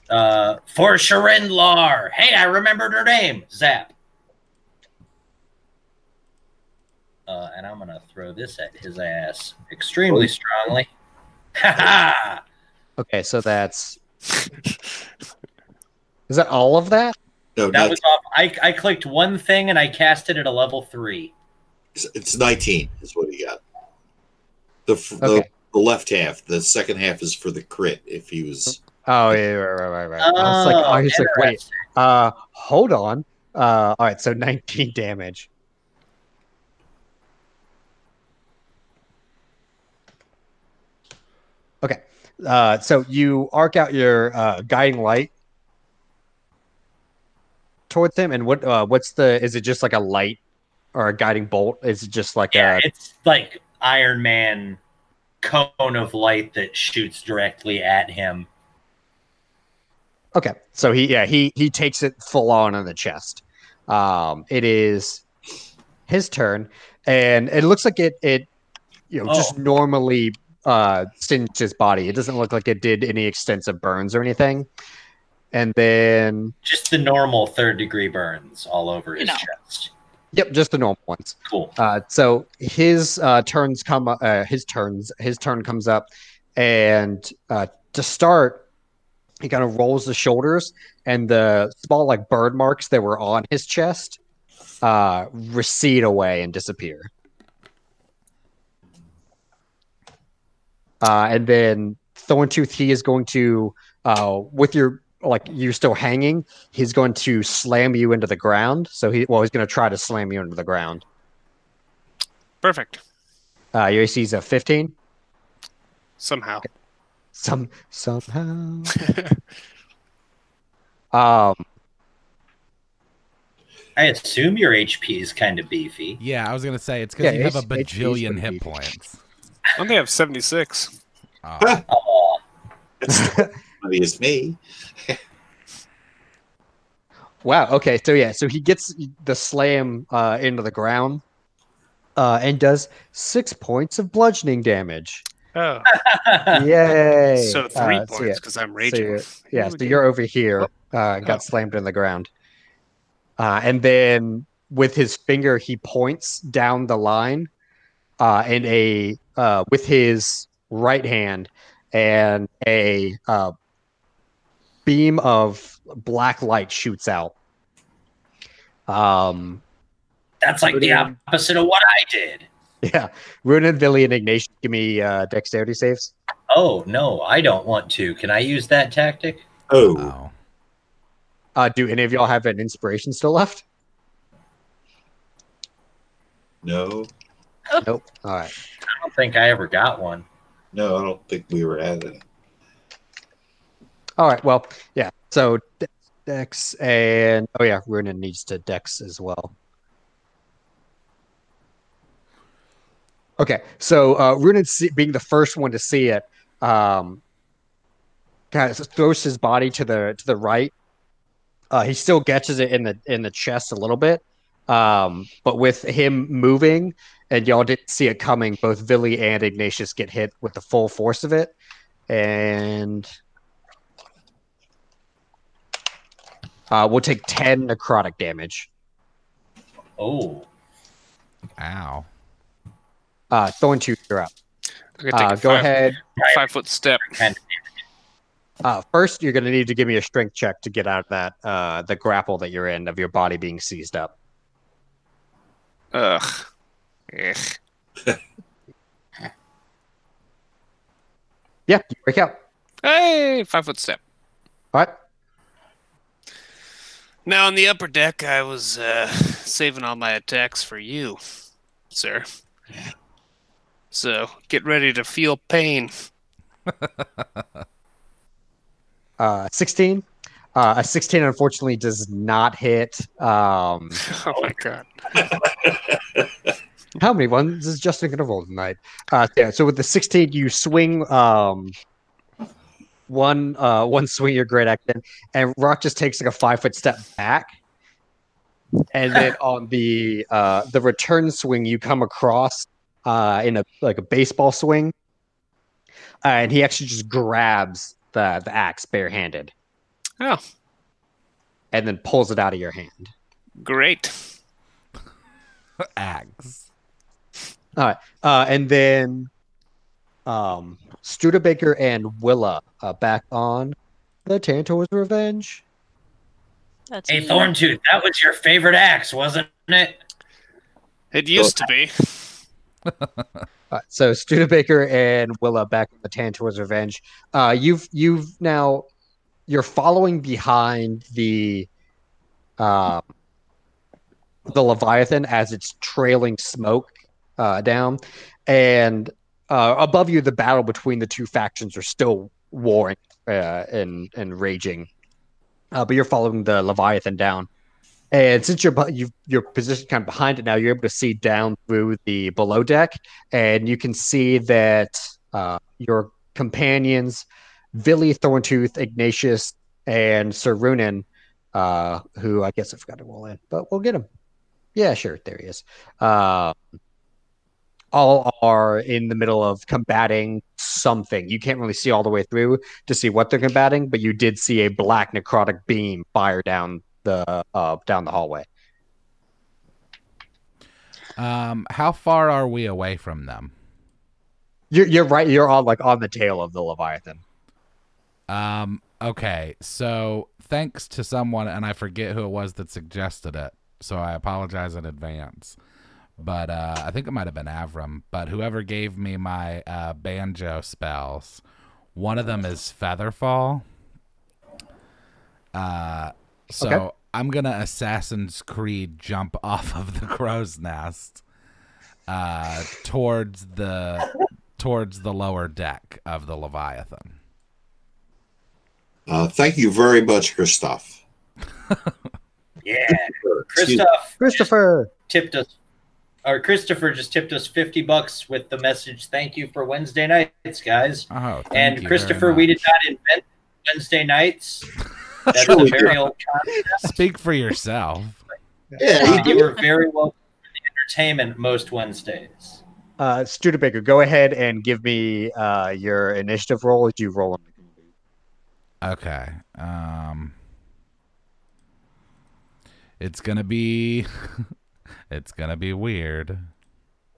For Sharindlar. Hey, I remembered her name. Zap. And I'm going to throw this at his ass extremely strongly. Ha ha! Okay, so that's... Is that all of that? No, That was off. I clicked one thing and I cast it at a level 3. it's 19 is what he got. Okay. The left half. The second half is for the crit if he was... Oh, yeah, right. Oh, I was like, wait, hold on. All right, so 19 damage. Okay, so you arc out your guiding light towards him, and what's the? Is it just like a light or a guiding bolt? Is it just like it's like Iron Man cone of light that shoots directly at him. Okay, so he takes it full on the chest. It is his turn, and it looks like it just normally singed his body. It doesn't look like it did any extensive burns or anything. And then just the normal 3rd-degree burns all over his chest. Yep, just the normal ones. Cool. So his turns come. His turn comes up, and to start, he kind of rolls the shoulders, and the small like bird marks that were on his chest recede away and disappear. And then Thornstooth, he is going to, with your you're still hanging, he's going to slam you into the ground. So he's going to try to slam you into the ground. Perfect. Your AC is a 15. Somehow. Okay. Somehow. I assume your HP is kind of beefy. Yeah, I was gonna say it's because you have a bajillion hit points. I only have 76. Oh. That's funny as me. Wow. Okay. So he gets the slam into the ground and does 6 points of bludgeoning damage. Oh. Yay! So 3 points because I'm raging. So you're over here. Got slammed in the ground. And then with his finger, he points down the line, and with his right hand, and a beam of black light shoots out. That's like the opposite of what I did. Yeah, Runen, Villi, and Ignacious, give me dexterity saves. Oh no, I don't want to. Can I use that tactic? Oh. Do any of y'all have an inspiration still left? No. Nope. All right. I don't think I ever got one. No, I don't think we were at it. All right. Well, yeah. So dex and Runen needs to dex as well. Okay. So Runen, being the first one to see it, kind of throws his body to the right. He still catches it in the chest a little bit, but with him moving, and y'all didn't see it coming, both Villi and Ignacious get hit with the full force of it, and we'll take 10 necrotic damage. Oh. Ow. Thornstooth, you're up. Go ahead. 5 foot step. First, you're going to need to give me a strength check to get out of that the grapple that you're in of your body being seized up. Ugh. Yeah, you break out. Hey, 5 foot step. All right. Now on the upper deck, I was saving all my attacks for you, sir. So get ready to feel pain. 16. A 16 unfortunately does not hit. Oh my god. How many ones is Justen going to roll tonight? So with the 16, you swing one swing your great axe in, and Rock just takes like a 5 foot step back. And then on the return swing, you come across in a baseball swing, and he actually just grabs the axe barehanded. Oh, and then pulls it out of your hand. great. Axe. All right, and then Studebaker and Willa back on the Tantor's Revenge. That's Hey, me. Thornstooth, that was your favorite axe, wasn't it? It used to be. So Studebaker and Willa back on the Tantor's Revenge. You've now you're following behind the Leviathan as it's trailing smoke down, and above you, the battle between the two factions are still warring and raging. But you're following the Leviathan down, and since you're positioned kind of behind it now, you're able to see down through the below deck, and you can see that your companions, Villi, Thornstooth, Ignacious, and Sir Runan, who I guess I forgot to roll in, but we'll get him. Yeah, sure, there he is. All are in the middle of combating something. You can't really see all the way through to see what they're combating, but you did see a black necrotic beam fire down the hallway. How far are we away from them? You're right. You're on the tail of the Leviathan. Okay, so thanks to someone, and I forget who it was that suggested it, so I apologize in advance. But I think it might have been Avram. But whoever gave me my banjo spells, one of them is Featherfall. So Okay. I'm gonna Assassin's Creed jump off of the crow's nest towards the lower deck of the Leviathan. Thank you very much, Christoph. Yeah. Excuse me. Christopher. Christopher just tipped us $50 with the message, "Thank you for Wednesday nights, guys." Oh, thank And you Christopher, very we did much. not invent Wednesday nights. That's Sure a we very did. old concept. Speak for yourself. Yeah, You were very welcome for the entertainment most Wednesdays. Studebaker, go ahead and give me your initiative roll as you roll on the Okay. It's gonna be it's gonna be weird.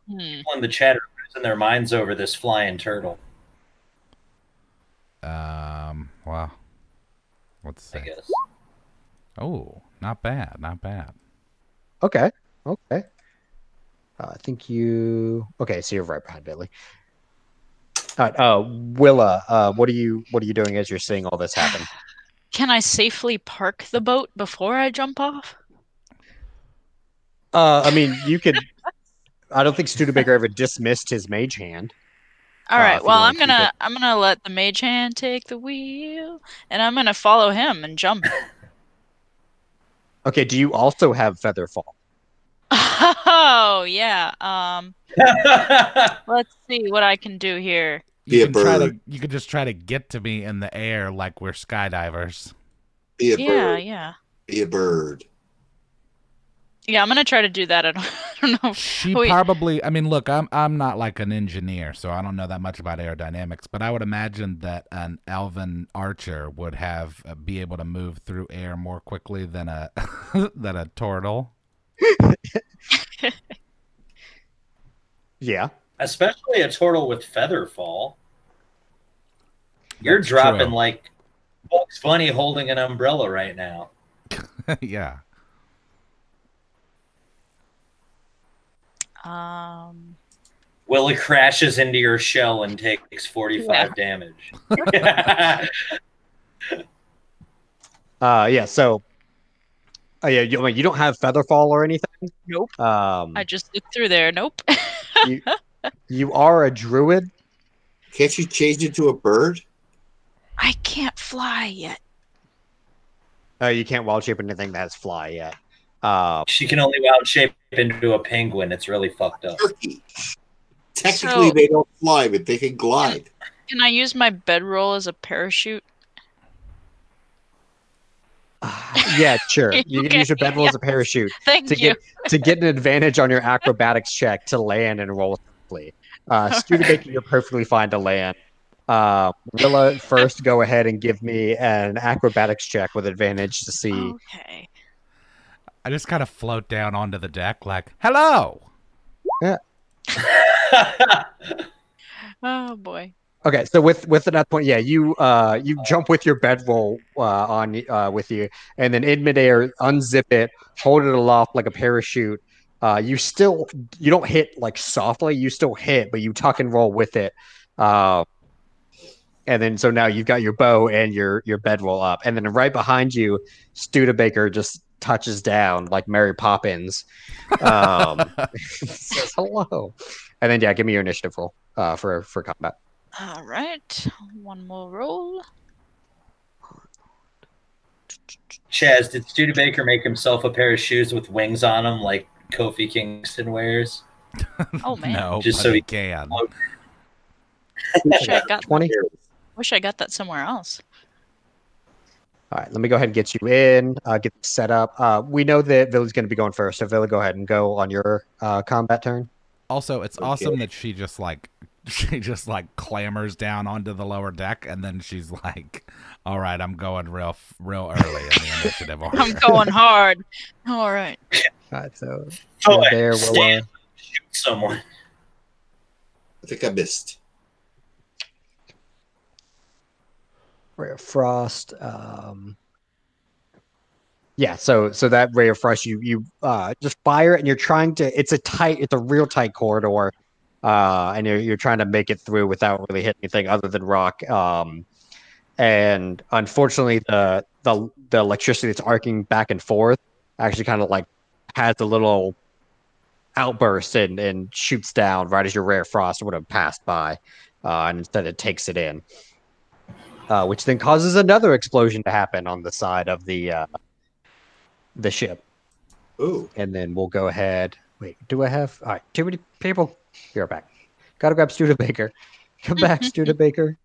People in the chat are losing their minds over this flying turtle, Well, let's I see. guess. Oh, not bad, not bad. Okay. I think you. Okay, so you're right behind Billy. All right. Willa, what are you doing as you're seeing all this happen? Can I safely park the boat before I jump off? I mean, you could. I don't think Studebaker ever dismissed his mage hand. All right. if you Well, wanna keep it. I'm gonna let the mage hand take the wheel, and I'm gonna follow him and jump. Okay. Do you also have Featherfall? Oh yeah. Let's see what I can do here. Be a You can try bird. you could just try to get to me in the air like we're skydivers. Be a Yeah, bird. yeah. Be a bird. Yeah, I'm gonna try to do that. I don't know. She Wait. probably. I mean, look, I'm not like an engineer, so I don't know that much about aerodynamics. But I would imagine that an elven archer would be able to move through air more quickly than a than a turtle. Yeah. Especially a turtle with Featherfall. You're That's dropping true. like Bugs Bunny holding an umbrella right now. Yeah. Willa crashes into your shell and takes 45 damage. Yeah. So. Yeah. You don't have Featherfall or anything. Nope. Um. I just looked through there. Nope. You are a druid. Can't you change into a bird? I can't fly yet. You can't wild shape anything that has fly yet. She can only wild shape into a penguin. It's really fucked up. Turkey. Technically, So- they don't fly, but they can glide. Can I use my bedroll as a parachute? Yeah, sure. You can Okay, use your bedroll as a parachute Thank to you. get an advantage on your acrobatics check to land and roll safely. Studebaker, you're perfectly fine to land. Willa, first go ahead and give me an acrobatics check with advantage to see. Okay. I just kind of float down onto the deck like, hello! Yeah. Oh boy. Okay, so with that point, yeah, you jump with your bedroll on with you, and then in midair unzip it, hold it aloft like a parachute. You don't hit like softly, you still hit, but you tuck and roll with it. And then so now you've got your bow and your bedroll up, and then right behind you, Studebaker just touches down like Mary Poppins. Says hello, and then give me your initiative roll for combat. All right. One more roll. Chaz, did Studebaker make himself a pair of shoes with wings on them like Kofi Kingston wears? Oh man. No, Just but so he he can. Wish I got 20. Wish I got that somewhere else. All right, let me go ahead and get you in, get set up. We know that Villi's going to be going first, so Villi, go ahead and go on your combat turn. Also, it's awesome that she just clambers down onto the lower deck, and then she's like, "All right, I'm going real early in the initiative order." I'm going hard. All right. All right, so Oh, there, stand, shoot someone. I think I missed. Ray of Frost. Yeah, so that Ray of Frost, you just fire it, and you're trying to. It's a real tight corridor, and you're trying to make it through without really hitting anything other than rock. And unfortunately, the electricity that's arcing back and forth actually kind of like has a little outburst and shoots down right as your Ray of Frost would have passed by, and instead it takes it in. Which then causes another explosion to happen on the side of the ship. Ooh. And then we'll go ahead. Wait, do I have? All right, too many people. You're back. Gotta grab Studebaker. Come back, Studebaker.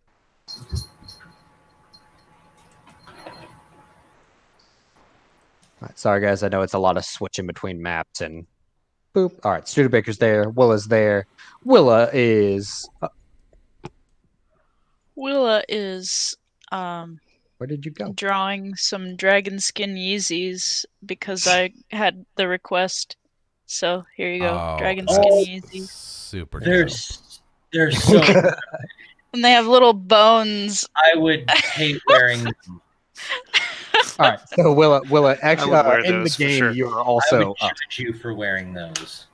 All right, sorry guys, I know it's a lot of switching between maps and boop. All right, Studebaker's there. Willa's there. Willa is. Willa is Where did you go? drawing some dragon skin Yeezys because I had the request. So here you go, Oh, dragon that's skin Yeezys. super dope. They're so. And they have little bones. I would hate wearing them. All right, so Willa, actually, would wear in the those for game, sure. you are I also would up. judge you for wearing those.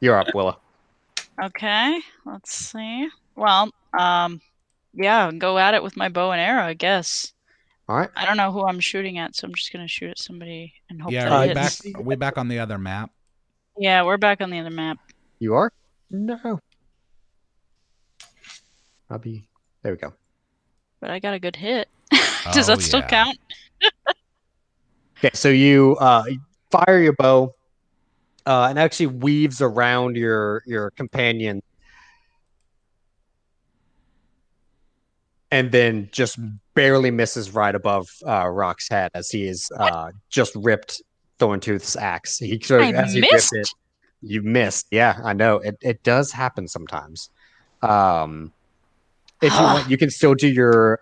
You're up, Willa. Okay, let's see. Well, yeah, go at it with my bow and arrow, I guess. All right. I don't know who I'm shooting at, so I'm just gonna shoot at somebody and hope Yeah, that are it we back? hits. Are we back on the other map? Yeah, we're back on the other map. You are? No. I'll be. There we go. But I got a good hit. Does Oh, that still yeah. count? Okay, so you fire your bow, and actually weaves around your companion, and then just barely misses right above Rock's head as he is just ripped Thorntooth's axe. He sort of, I as he missed? ripped it, you missed. Yeah, I know it does happen sometimes. If you want, you can still do your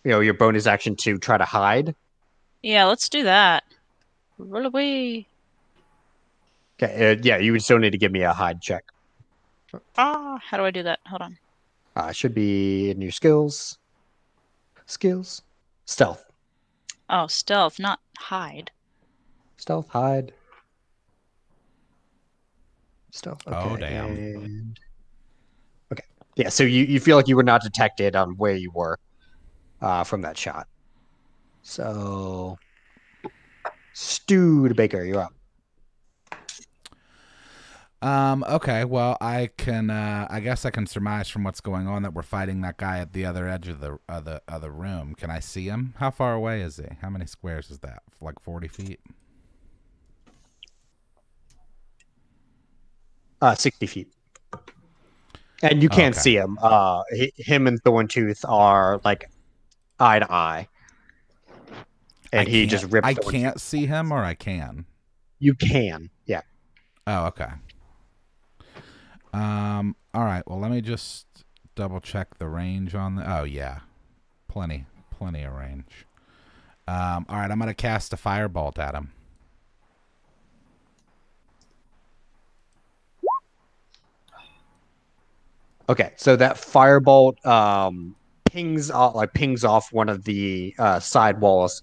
your bonus action to try to hide. Yeah, let's do that. Roll away. Okay, yeah, you would still need to give me a hide check. Ah, how do I do that? Hold on. Should be in your skills. Skills. Stealth. Oh, stealth, not hide. Stealth, hide. Stealth. Okay. Oh, damn. And... Okay. Yeah, so you feel like you were not detected on where you were from that shot. So, Studebaker, you're up. Okay, well, I can, I guess I can surmise from what's going on that we're fighting that guy at the other edge of the other room. Can I see him? How far away is he? How many squares is that? Like 40 feet? 60 feet. And you can't Okay. see him. Him and Thorntooth are like eye to eye. And he just ripped. I Thorntooth. can't see him, or I can? You can, yeah. Oh, okay. All right. Well, let me just double check the range on the. Oh yeah, plenty of range. All right. I'm gonna cast a firebolt at him. Okay, so that firebolt pings off one of the side walls,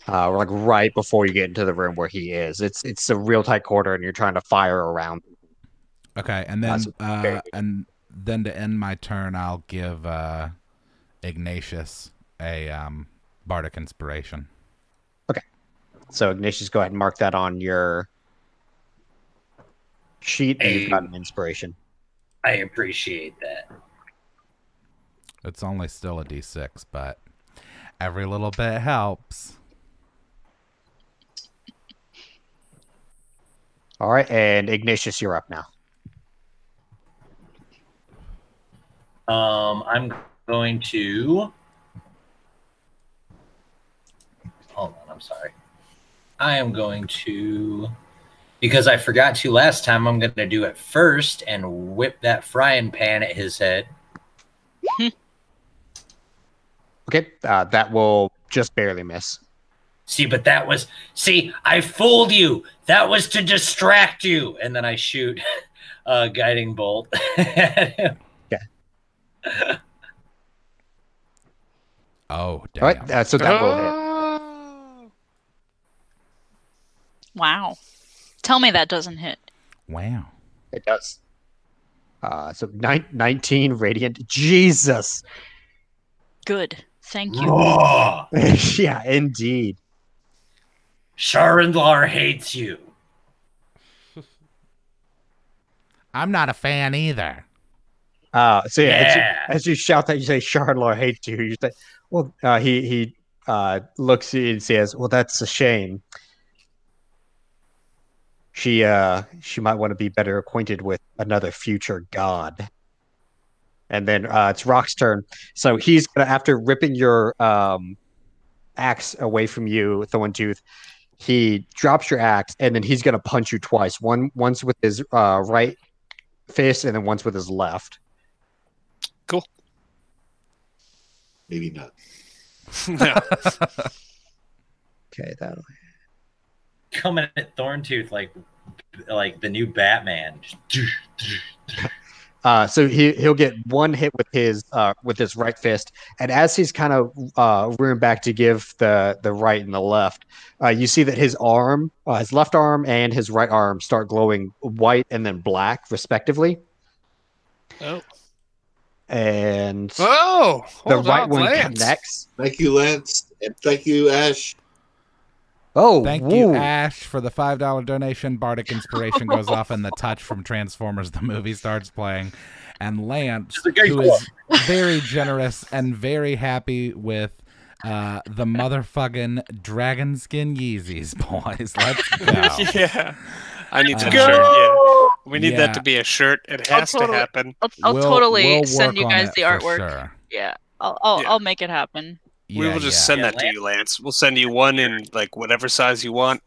like right before you get into the room where he is. It's a real tight quarter, and you're trying to fire around. Okay, and then to end my turn, I'll give Ignacious a bardic inspiration. Okay, so Ignacious, go ahead and mark that on your sheet, and you've got an inspiration. I appreciate that. It's only still a D6, but every little bit helps. All right, and Ignacious, you're up now. I'm going to... Hold on, I'm sorry. I am going to... Because I forgot to last time, I'm going to do it first and whip that frying pan at his head. Okay, that will just barely miss. See, but that was... See, I fooled you. That was to distract you. And then I shoot a guiding bolt at him. Okay. Oh, damn. All right, so that will hit. Wow. Tell me that doesn't hit. Wow. It does. So 19 radiant. Jesus. Good. Thank you. Oh, Yeah, indeed. Sharendlar hates you. I'm not a fan either. So Yeah. as you shout that, you say, "Sharendlar hates you." You say, "Well," he looks at you and says, "Well, that's a shame. She might want to be better acquainted with another future god." And then it's Rock's turn. So he's gonna, after ripping your axe away from you, Thorntooth, he drops your axe, and then he's gonna punch you twice. Once with his right fist, and then once with his left. Cool. Maybe not. No. Okay, that'll. Coming at Thorntooth like the new Batman. So he'll get one hit with his right fist, and as he's kind of rearing back to give the right and the left, you see that his arm, his left arm and his right arm start glowing white and then black, respectively. Oh. And Oh, the hold right on, one Lance. connects. Thank you, Lance, and thank you, Ash. Oh, Thank you, Ash, for the $5 donation. Bardic Inspiration goes off, and the touch from Transformers, the movie, starts playing. And Lance, who is very generous and very happy with the motherfucking dragon skin Yeezys, boys. Let's go. Yeah. I need that Go! shirt. Yeah. We need Yeah. that to be a shirt. It has to happen. I'll totally we'll send work you on guys it the for artwork. sure. Yeah, I'll make it happen. We will just Yeah. send that to you, Lance. We'll send you one in like whatever size you want,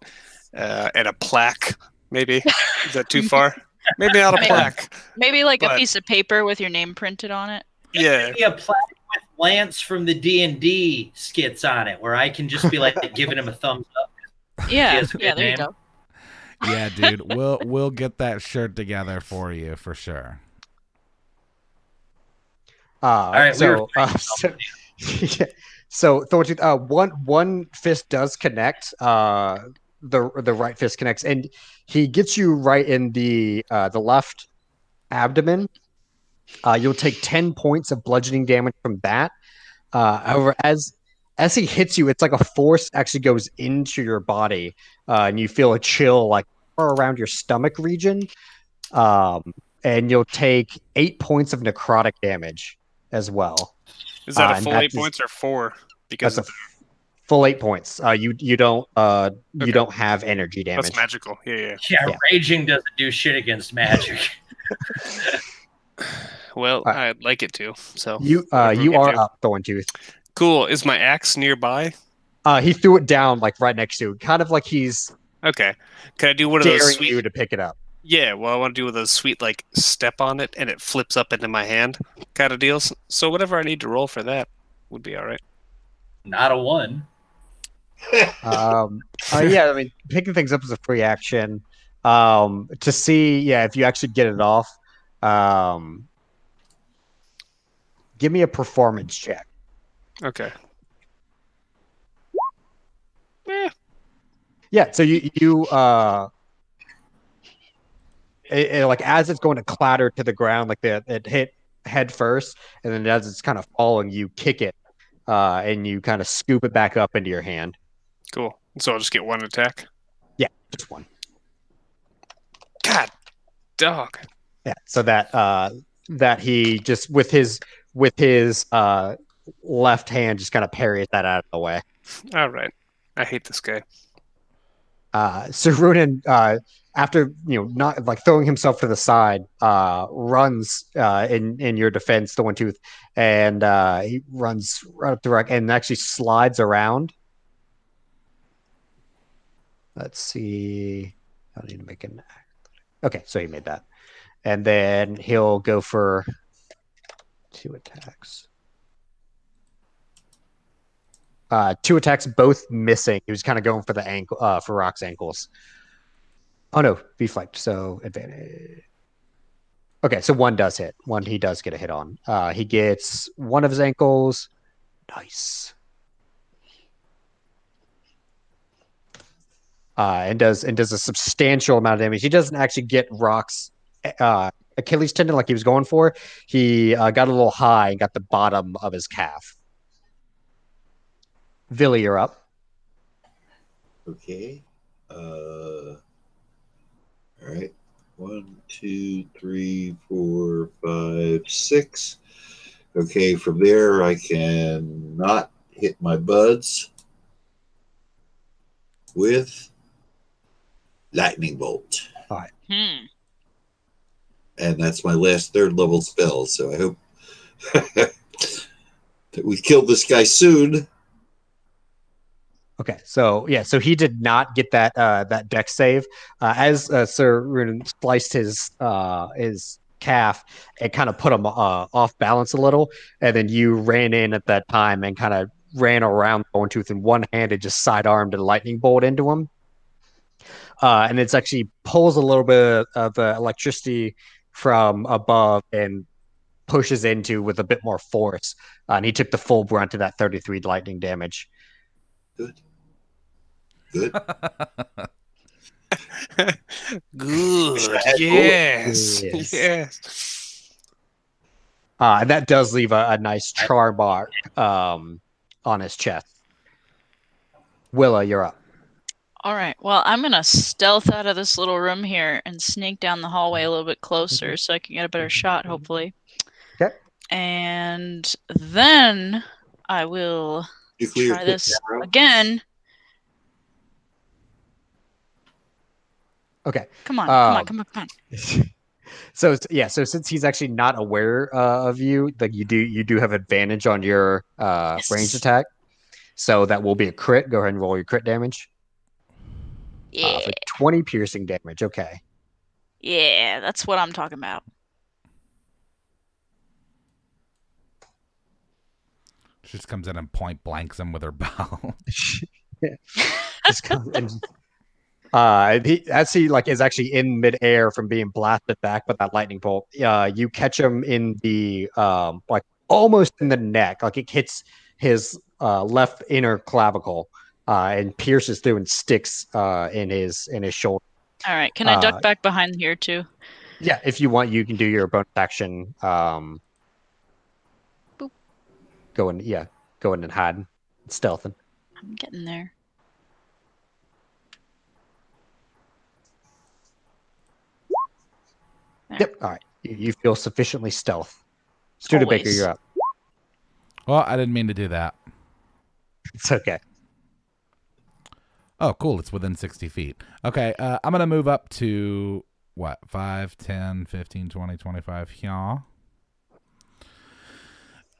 and a plaque. Maybe is that too far? Maybe not a plaque. Maybe like But- a piece of paper with your name printed on it. Yeah. Maybe a plaque with Lance from the D&D skits on it, where I can just be like giving him a thumbs up. Yeah, has a yeah, good there you name. go. Yeah, dude, we'll get that shirt together for you for sure. All right, so Thorntooth, one fist does connect. The right fist connects, and he gets you right in the left abdomen. You'll take 10 points of bludgeoning damage from that. However, as he hits you, it's like a force actually goes into your body, and you feel a chill like around your stomach region. And you'll take 8 points of necrotic damage as well. Is that a and full that's 8 points or 4? Because That's a full 8 points. You don't you don't have energy damage. that's magical. Yeah. Yeah, raging doesn't do shit against magic. Well, I'd like it to. So You whatever we you can are do. up, Thorntooth. Cool. Is my axe nearby? He threw it down like right next to you, kind of like he's Okay. Can I do one of those daring sweet? you to pick it up. Yeah, well, I want to do with a sweet, like, step on it, and it flips up into my hand kind of deals. So whatever I need to roll for that would be all right. Not a 1. Yeah, I mean, picking things up is a free action. To see, yeah, if you actually get it off, give me a performance check. Okay. Yeah, so you like as it's going to clatter to the ground, like it hit head first, and then as it's kind of falling, you kick it, and you kind of scoop it back up into your hand. Cool. So I'll just get one attack? Yeah, just one. God, dog. Yeah, so that he just with his left hand just kind of parries that out of the way. All right. I hate this guy. So Runan, after not like throwing himself to the side, runs in your defense, Thornstooth, and he runs right up to Rock and actually slides around. Let's see. I need to make an. Okay, so he made that, and then he'll go for 2 attacks. 2 attacks, both missing. He was kind of going for the ankle, for Rock's ankles. Oh no, be flanked. So advantage. Okay, so 1 does hit. 1 he does get a hit on. He gets 1 of his ankles. Nice. And does a substantial amount of damage. He doesn't actually get Rock's Achilles tendon like he was going for. He got a little high and got the bottom of his calf. Villi, you're up. Okay. All right. 1, 2, 3, 4, 5, 6. Okay, from there I can not hit my buds with lightning bolt. All right. And that's my last 3rd level spell. So I hope that we kill this guy soon. Okay, so yeah, so he did not get that that dex save. As Sir Runan spliced his calf, it kind of put him off balance a little, and then you ran in at that time and kind of ran around Thornstooth in one hand and just sidearmed a lightning bolt into him. And it's actually pulls a little bit of electricity from above and pushes into with a bit more force. And he took the full brunt of that 33 lightning damage. Good. Good. Yes. Yes. Yes. And that does leave a nice char mark on his chest. Willa, you're up. All right. Well, I'm going to stealth out of this little room here and sneak down the hallway a little bit closer so I can get a better shot, hopefully. Okay. And then I will try this again. Okay. Come on. So yeah, so since he's actually not aware of you, like you do have advantage on your ranged attack. So that will be a crit. Go ahead and roll your crit damage. Yeah. For 20 piercing damage. Okay. Yeah, that's what I'm talking about. She just comes in and point blanks him with her bow. Just comes in. As he like is actually in midair from being blasted back by that lightning bolt, you catch him in the like almost in the neck, like it hits his left inner clavicle and pierces through and sticks in his shoulder. All right, can I duck back behind here too? Yeah, if you want, you can do your bonus action. Boop. Go in and hide, stealthing. I'm getting there. Yep. All right. You feel sufficiently stealth. Studebaker, you're up. Well, I didn't mean to do that. It's okay. Oh, cool. It's within 60 feet. Okay. I'm going to move up to, what, 5, 10, 15, 20, 25 here.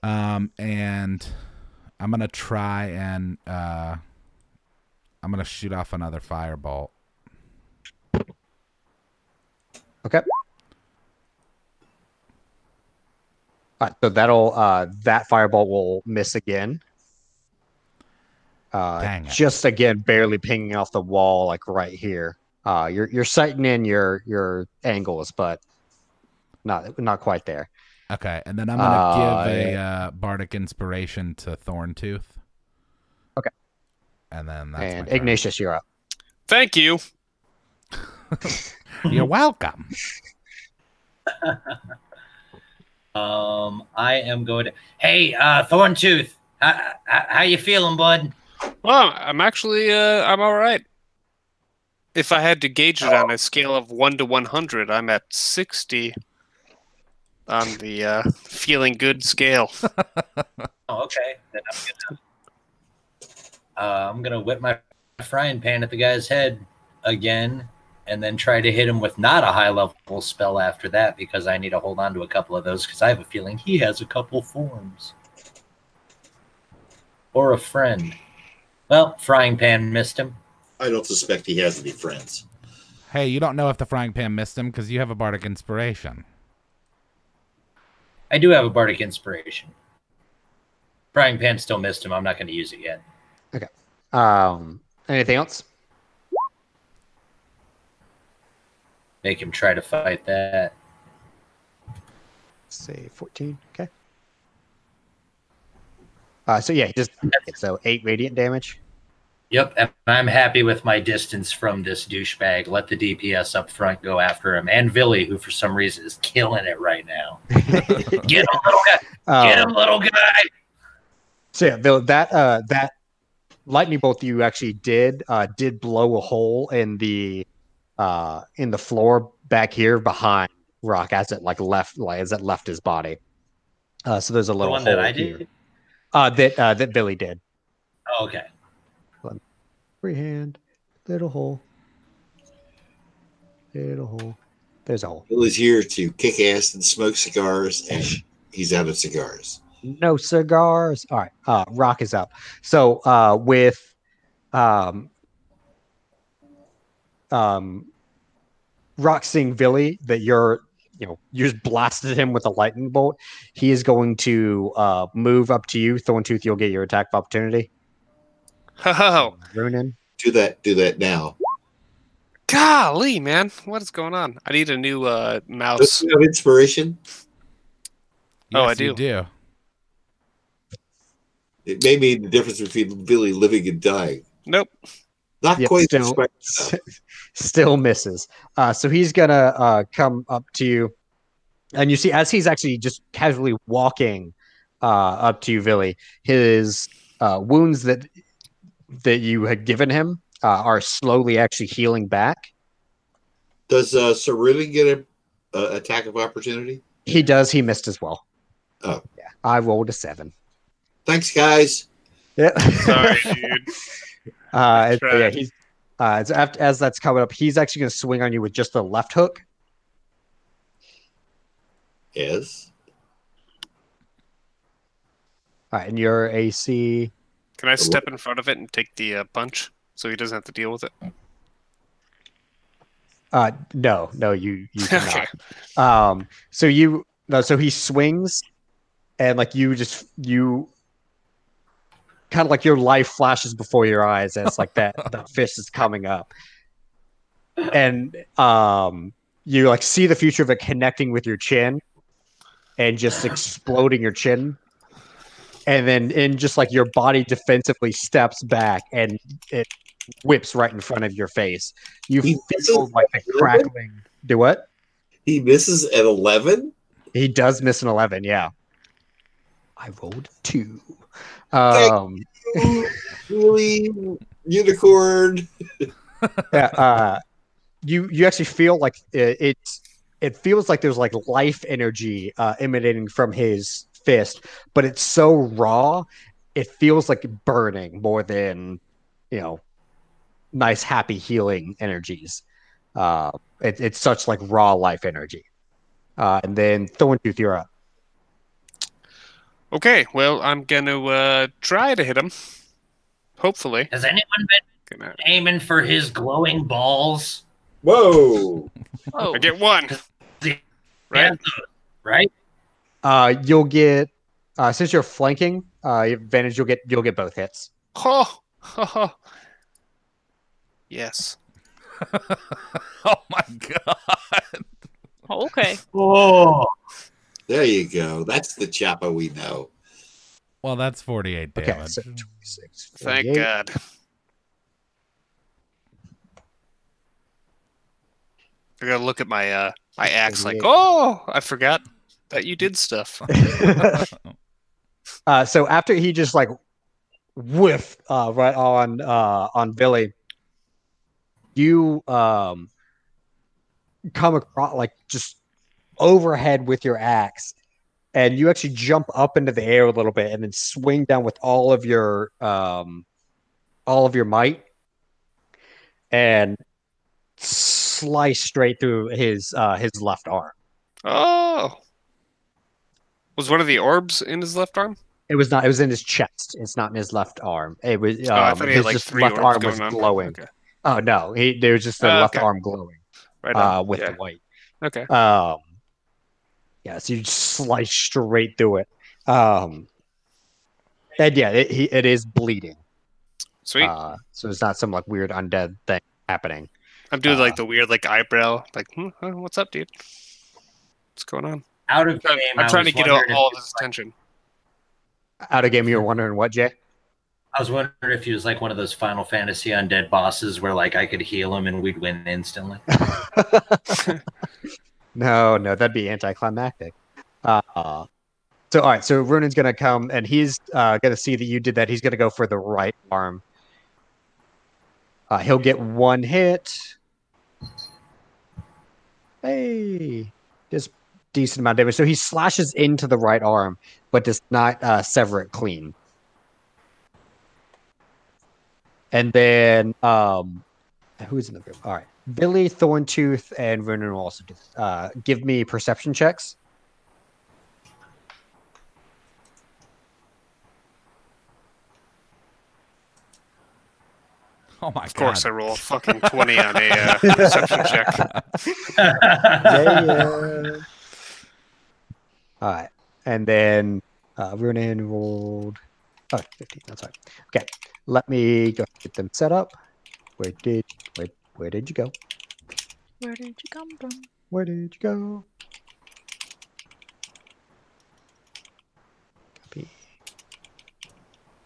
And I'm going to try and I'm going to shoot off another firebolt. So that'll that firebolt will miss again. Dang it. Just again, barely pinging off the wall, like right here. You're sighting in your angles, but not quite there. Okay, and then I'm gonna give a bardic inspiration to Thornstooth. Okay. And then that's and my turn. Ignacious, you're up. Thank you. You're welcome. I am going to. Hey, Thornstooth, how you feeling, bud? Well, I'm actually I'm all right. If I had to gauge it on a scale of 1 to 100, I'm at 60 on the feeling good scale. Oh, okay. Then I'm gonna whip my frying pan at the guy's head again, and then try to hit him with not a high level spell after that, because I need to hold on to a couple of those, because I have a feeling he has a couple forms. Or a friend. Well, frying pan missed him. I don't suspect he has any friends. Hey, you don't know if the frying pan missed him because you have a bardic inspiration. I do have a bardic inspiration. Frying pan still missed him. I'm not going to use it yet. Okay. Anything else? Make him try to fight that. Say 14. Okay. So yeah, just so 8 radiant damage. Yep, and I'm happy with my distance from this douchebag. Let the DPS up front go after him. And Villi, who for some reason is killing it right now. Get him, little guy! Get him, little guy! So yeah, that lightning bolt you actually did blow a hole in the floor back here behind Rock as it left his body. So there's a little one hole that I here. did? That Villi did. Oh, okay. Freehand, little hole. There's a hole. Billy's here to kick ass and smoke cigars, and he's out of cigars. No cigars. All right. Rock is up. So with Rock seeing Villi that you just blasted him with a lightning bolt, he is going to move up to you. Thornstooth, you'll get your attack of opportunity. Oh, Runin. Do that now. golly, man. What is going on? I need a new Don't mouse. you have inspiration? Oh, I Yes, you do. It may mean the difference between Billy living and dying. Nope. Not Yep, quite. Still misses. So he's gonna come up to you, and you see as he's actually just casually walking up to you, Villi, his wounds that you had given him are slowly actually healing back. Does Cerulean get an attack of opportunity? He does. He missed as well. Oh, yeah. I rolled a 7. Thanks, guys. Yeah. Sorry, dude. Yeah, he's so as that's coming up, he's actually going to swing on you with just the left hook. Yes. All right, and your AC. Can I step in front of it and take the punch so he doesn't have to deal with it? No, you Okay. cannot. So he swings, and like you kind of like your life flashes before your eyes as like that fist is coming up, and you like see the future of it connecting with your chin, and just exploding your chin. And then in just like your body defensively steps back and it whips right in front of your face. You feel like the crackling. Do what? He misses at 11? He does miss an 11, yeah. I rolled 2. Really? Unicorn. Yeah, you actually feel like it feels like there's like life energy emanating from his fist, but it's so raw it feels like burning more than nice happy healing energies. It's such like raw life energy. And then Thornstooth, you're up. Okay, well, I'm going to try to hit him. Hopefully. Has anyone been aiming for his glowing balls? Whoa. Oh, I get 1. Yeah, Right? right? You'll get since you're flanking, advantage. You'll get both hits. Oh, yes. Oh my god. Okay. Oh, There you go. That's the Choppa we know. Well, that's 48 damage. Okay, so 26. Thank 48. God. I gotta look at my my axe like, 48. oh, I forgot that you did stuff. So after he just like whiffed right on Villi, you come across like just overhead with your axe, and you actually jump up into the air a little bit and then swing down with all of your might and slice straight through his left arm. Oh, was one of the orbs in his left arm? It was not. It was in his chest. It's not in his left arm. It was. I thought he had his like just 3 left orbs arm was going on. glowing. Okay. Oh no, there was just the left okay. arm glowing. Right on. With Yeah. the white. Okay. Yeah, so you just slice straight through it. And yeah, it is bleeding. Sweet. So it's not some like weird undead thing happening. I'm doing like the weird like eyebrow, like, what's up, dude? What's going on? out of game. I'm trying to get all of if his attention. Out of game, you were wondering what, Jay? I was wondering if he was like one of those Final Fantasy undead bosses where like I could heal him and we'd win instantly. No, that'd be anticlimactic. So all right, so Runan's gonna come and he's gonna see that you did that. He's gonna go for the right arm. He'll get 1 hit. Hey, just decent amount of damage. So he slashes into the right arm, but does not sever it clean. And then who's in the group? All right, Billy, Thornstooth, and Runan will also do. Give me perception checks. Oh my god. Of course, I roll a fucking 20 on a perception check. Yeah. All right, and then Runan rolled 15. That's right. Okay, let me go get them set up. Where did you go? Where did you come from? Where did you go? Copy.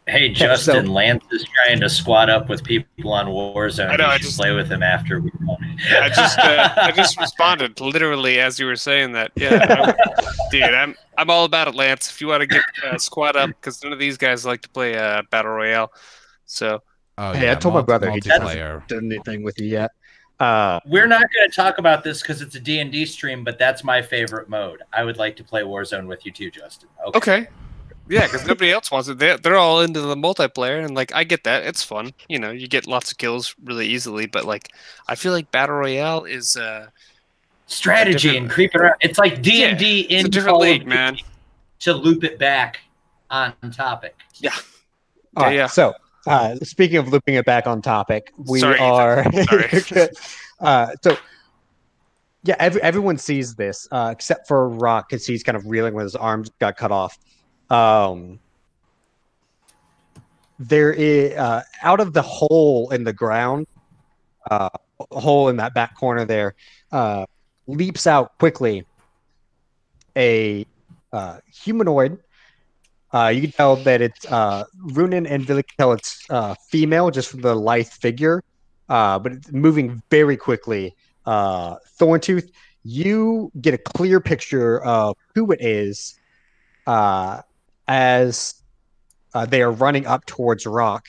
Hey, Justen, Lance is trying to squat up with people on Warzone. I know, You I should just- play with him after we I just responded literally as you were saying that. Yeah, dude, I'm all about it, Lance. If you want to get squad up, because none of these guys like to play Battle Royale. So Oh, Hey, yeah, I told my brother he multiplayer. done anything with you yet. We're not going to talk about this because it's a D&D stream, but that's my favorite mode. I would like to play Warzone with you too, Justen. okay, yeah, because nobody else wants it. They're all into the multiplayer, and like I get that, it's fun. You know, you get lots of kills really easily, but like I feel like Battle Royale is Strategy and creeping around. It's like D&D it's in a different Call of league, Duty man. to loop it back on topic. Yeah. All right, yeah. so speaking of looping it back on topic, we Sorry, are. Sorry. So, yeah, everyone sees this except for Rock because he's kind of reeling with his arms got cut off. There is out of the hole in the ground, a hole in that back corner there, leaps out quickly a humanoid. You can tell that it's Runan and Villi can tell it's female just from the lithe figure, but it's moving very quickly. Thorntooth, you get a clear picture of who it is as they are running up towards Rock.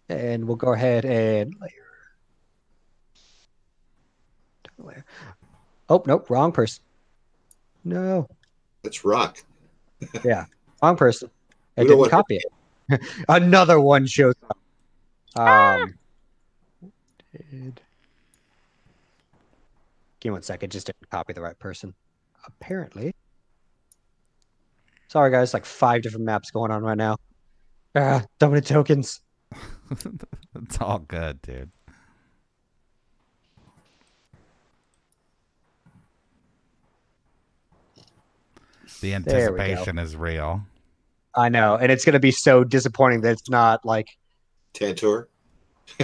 And we'll go ahead and layer. Oh, nope, wrong person. No. That's Rock. Yeah. Wrong person. I We don't didn't want- copy it. Another one shows up. Give me 1 second. Just didn't copy the right person. Apparently. Sorry, guys. Like 5 different maps going on right now. So many tokens. It's all good, dude. The There we go. anticipation is real. I know, and it's going to be so disappointing that it's not like Tantor.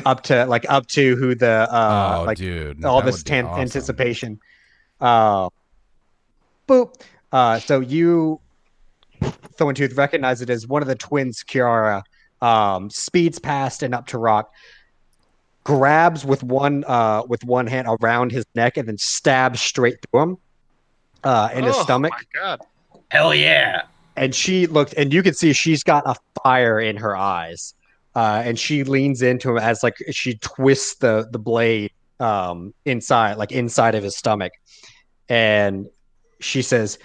up to who the dude, all that this would be awesome. anticipation. Boop. So you, Thornstooth, recognize it as one of the twins, Kiara, speeds past and up to Rock, grabs with one hand around his neck, and then stabs straight through him in his stomach. Oh my god! Hell yeah! And she looked, and you can see she's got a fire in her eyes. And she leans into him as like she twists the blade inside of his stomach, and she says,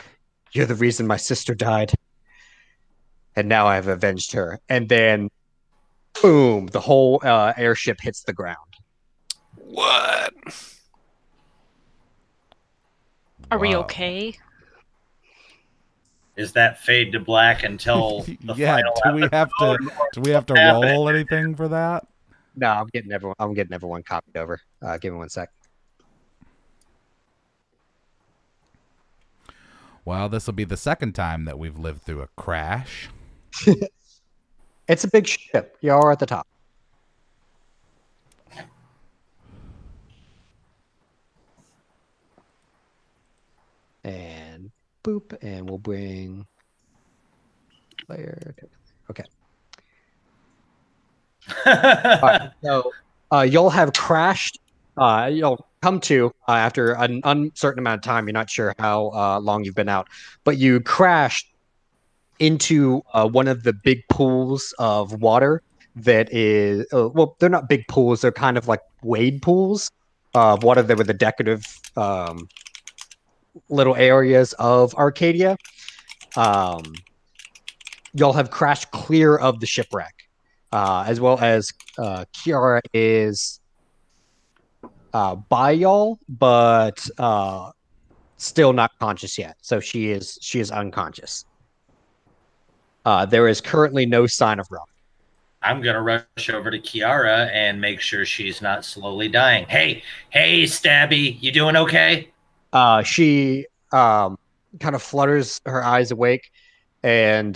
"You're the reason my sister died, and now I have avenged her." And then, boom! The whole airship hits the ground. What? Are we Wow. okay? Is that fade to black until the Yeah, final do we have to roll anything for that? No, I'm getting everyone copied over. Give me 1 sec. Well, this will be the second time that we've lived through a crash. It's a big ship. You are at the top. And boop, and we'll bring player. Okay. All right, so you'll have crashed. You'll come to after an uncertain amount of time. You're not sure how long you've been out, but you crashed into one of the big pools of water that is well, they're not big pools. They're kind of like wade pools of water that were the decorative little areas of Arcadia. Y'all have crashed clear of the shipwreck, as well as Kiara is by y'all, but still not conscious yet. So she is unconscious. There is currently no sign of Rock. I'm gonna rush over to Kiara and make sure she's not slowly dying. Hey, Stabby, you doing okay? She kind of flutters her eyes awake and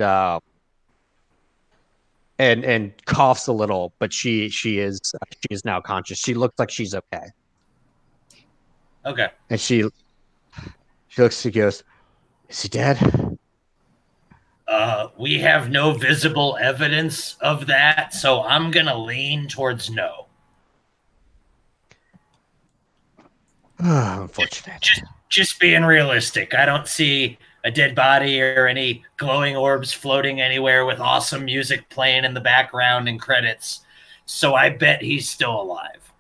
coughs a little, but she is now conscious. She looks like she's okay. Okay. And she looks, she goes, "Is he dead?" We have no visible evidence of that, so I'm gonna lean towards no. Unfortunate. Just being realistic. I don't see a dead body or any glowing orbs floating anywhere with awesome music playing in the background and credits. So I bet he's still alive.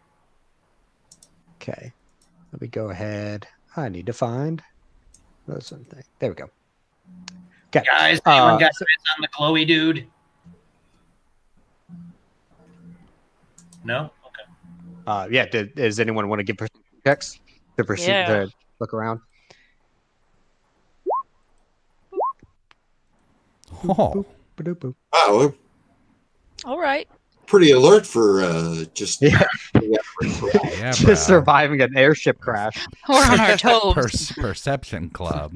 Okay. Let me go ahead. I need to find something. There we go. Okay. Guys, anyone got eyes on the glowy dude? No? Okay. Yeah, does anyone want to give perception checks to proceed to look around? Oh. Wow, All right. pretty alert for just Just surviving an airship crash. We're on our toes. Perception club.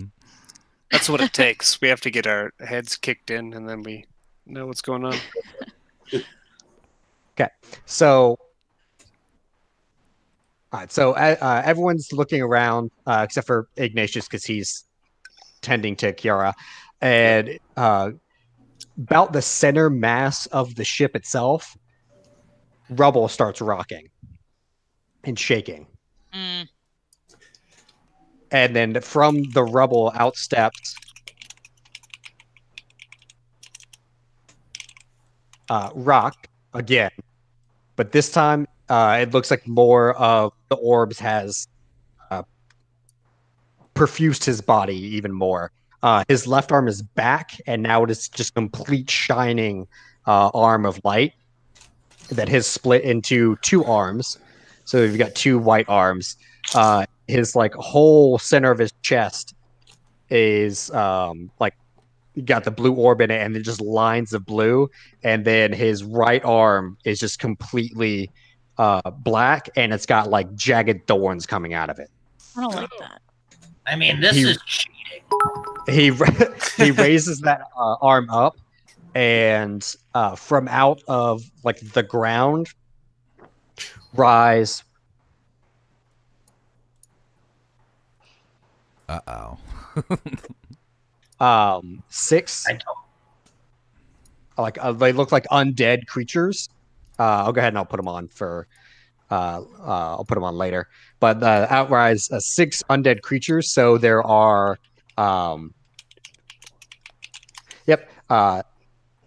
That's what it takes. We have to get our heads kicked in, and then we know what's going on. Okay, so all right, so everyone's looking around except for Ignacious because he's tending to Kiara, and about the center mass of the ship itself, rubble starts rocking and shaking. Mm. And then from the rubble out steps Rock again. But this time it looks like more of the orbs has perfused his body even more. His left arm is back, and now it is just complete shining arm of light that has split into two arms. So you've got two white arms. His like whole center of his chest is like you got the blue orb in it, and then just lines of blue. And then his right arm is just completely black, and it's got like jagged thorns coming out of it. I don't like that. I mean, this is cheating. he raises that arm up, and from out of like the ground rise. Six. Like they look like undead creatures. I'll go ahead and I'll put them on for. I'll put them on later. But outrise 6 undead creatures. So there are.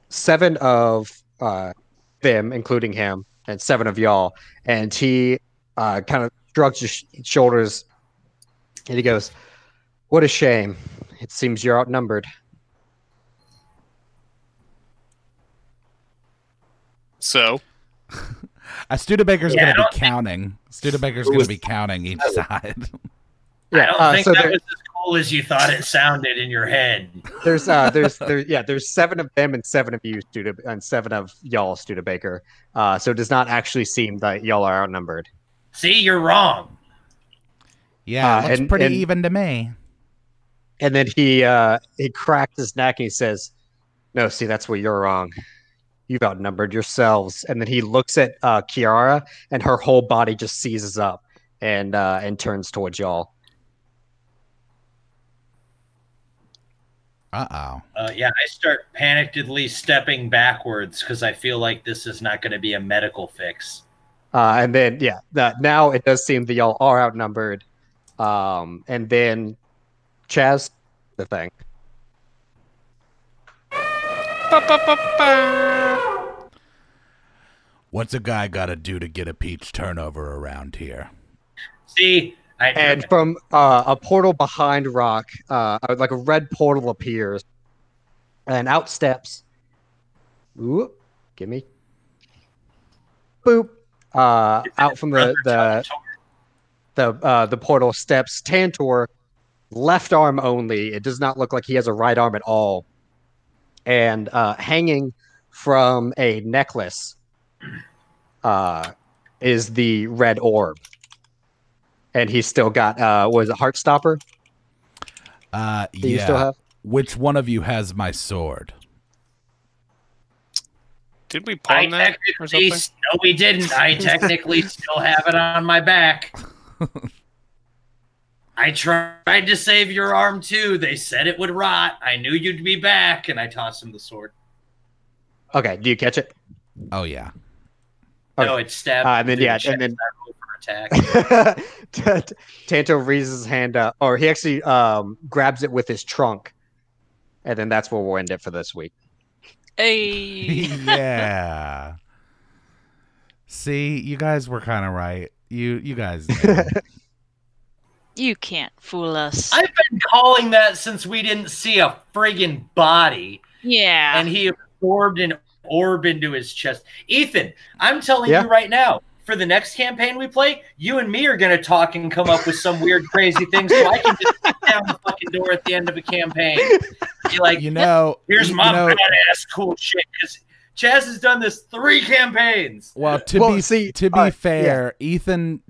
7 of them, including him, and 7 of y'all. And he kind of shrugs his shoulders, and he goes, "What a shame. It seems you're outnumbered." So, Studebaker's going to be counting. Studebaker's going to be counting each side. I don't think that was as cool as you thought it sounded in your head. There's 7 of them and 7 of you, and 7 of y'all, Studebaker. So it does not actually seem that y'all are outnumbered. See, you're wrong. Yeah, it looks pretty even to me. And then he cracks his neck and he says, "No, see, that's where you're wrong. You've outnumbered yourselves." And then he looks at Kiara, and her whole body just seizes up and turns towards y'all. Yeah, I start panickedly stepping backwards because I feel like this is not going to be a medical fix. And then, now it does seem that y'all are outnumbered. And then, Chaz, the thing. What's a guy got to do to get a peach turnover around here? See, and from a portal behind Rock, like a red portal appears, and out steps. Ooh, gimme. Boop. Out from the portal steps Tantor, left arm only. It does not look like he has a right arm at all. And hanging from a necklace is the red orb. And he's still got, was it Heartstopper? Yeah. You still have? Which one of you has my sword? Did we pawn that or something? No, we didn't. I technically still have it on my back. I tried to save your arm too. They said it would rot. I knew you'd be back, and I tossed him the sword. Okay, do you catch it? Oh yeah. No, it stabbed. And then attack. Tanto raises his hand up, or he actually grabs it with his trunk, and then that's where we'll end it for this week. Hey. Yeah. See, you guys were kind of right. You guys knew. You can't fool us. I've been calling that since we didn't see a friggin' body. Yeah. And he absorbed an orb into his chest. Ethan, I'm telling you right now, for the next campaign we play, you and me are going to talk and come up with some weird, crazy things so I can just kick down the fucking door at the end of a campaign. Be like, here's my badass cool shit. Because Chaz has done this 3 campaigns. Well, to be fair, Ethan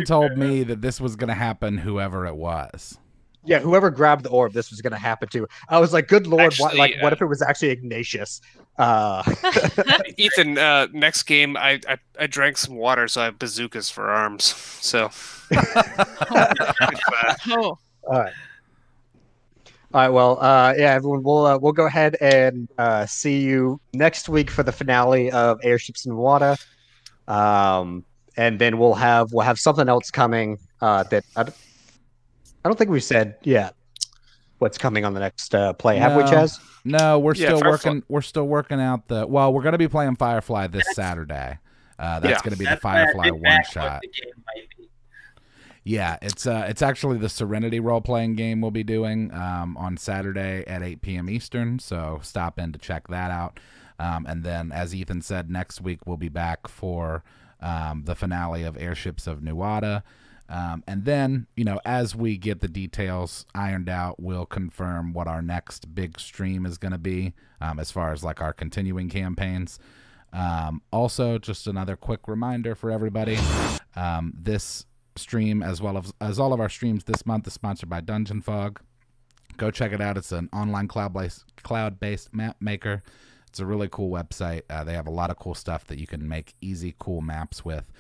told me that this was going to happen whoever it was. Yeah, whoever grabbed the orb, this was going to happen to. I was like, good lord, what if it was actually Ignacious? Ethan, next game, I drank some water, so I have bazookas for arms. So. All right. All right. Well, everyone, we'll go ahead and see you next week for the finale of Airships of Nuada. And then we'll have something else coming that I don't think we've said yet what's coming on the next play. Have we, Chaz? No, we're still working. We're still working out the. Well, we're going to be playing Firefly this Saturday. That's going to be the Firefly one shot. Yeah, it's actually the Serenity role playing game we'll be doing on Saturday at 8 p.m. Eastern. So stop in to check that out. And then, as Ethan said, next week we'll be back for the finale of Airships of Nuada. And then, as we get the details ironed out, we'll confirm what our next big stream is going to be as far as like our continuing campaigns. Also, just another quick reminder for everybody, this stream, as well as all of our streams this month, is sponsored by Dungeon Fog. Go check it out. It's an online cloud-based map maker. It's a really cool website. They have a lot of cool stuff that you can make easy, cool maps with.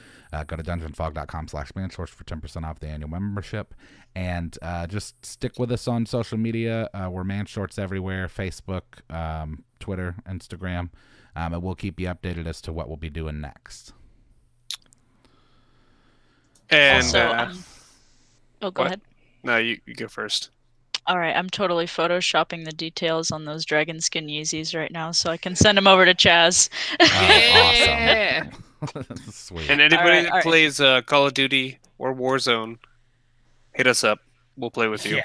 Go to dungeonfog.com/manshorts for 10% off the annual membership. And just stick with us on social media. We're Manshorts everywhere, Facebook, Twitter, Instagram. And we'll keep you updated as to what we'll be doing next. And Also, oh, go ahead. No, you go first. All right, I'm totally photoshopping the details on those dragon skin Yeezys right now, so I can send them over to Chaz. Awesome. Sweet. And anybody that right. plays Call of Duty or Warzone, hit us up. We'll play with you. Yeah.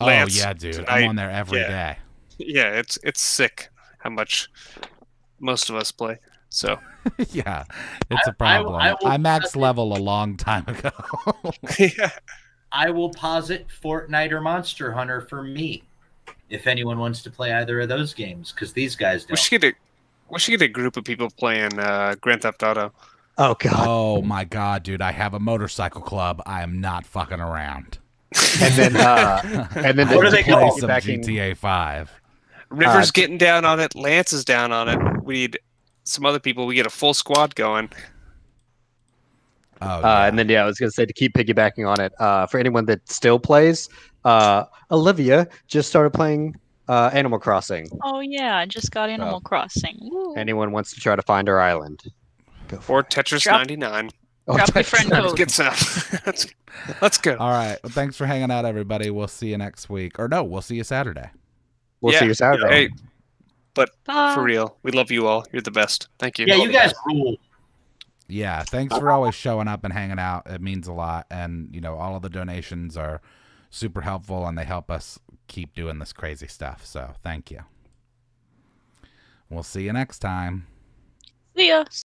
Lance, oh yeah, dude. tonight, I'm on there every day. Yeah, it's sick how much most of us play. So Yeah, it's a problem. I maxed level a long time ago. yeah. I will posit Fortnite or Monster Hunter for me, if anyone wants to play either of those games, because these guys don't. We should get a group of people playing Grand Theft Auto. Oh god. Oh my god, dude! I have a motorcycle club. I am not fucking around. And then What are they Play called? some GTA 5. River's getting down on it. Lance is down on it. We need some other people. We get a full squad going. Oh, yeah. And then I was gonna say, to keep piggybacking on it, for anyone that still plays, Olivia just started playing Animal Crossing. Oh yeah, I just got Animal Crossing. Woo. Anyone wants to try to find her island? Go for Or it. Tetris Drop- 99. Drop your friend Let's code. get some. Let's go. All right. Well, thanks for hanging out, everybody. We'll see you next week. Or no, we'll see you Saturday. We'll see you Saturday. Hey, but Bye. for real, we love you all. You're the best. Thank you. Yeah, you guys rule. Yeah, thanks for always showing up and hanging out. It means a lot. And, you know, all of the donations are super helpful, and they help us keep doing this crazy stuff. So thank you. We'll see you next time. See ya.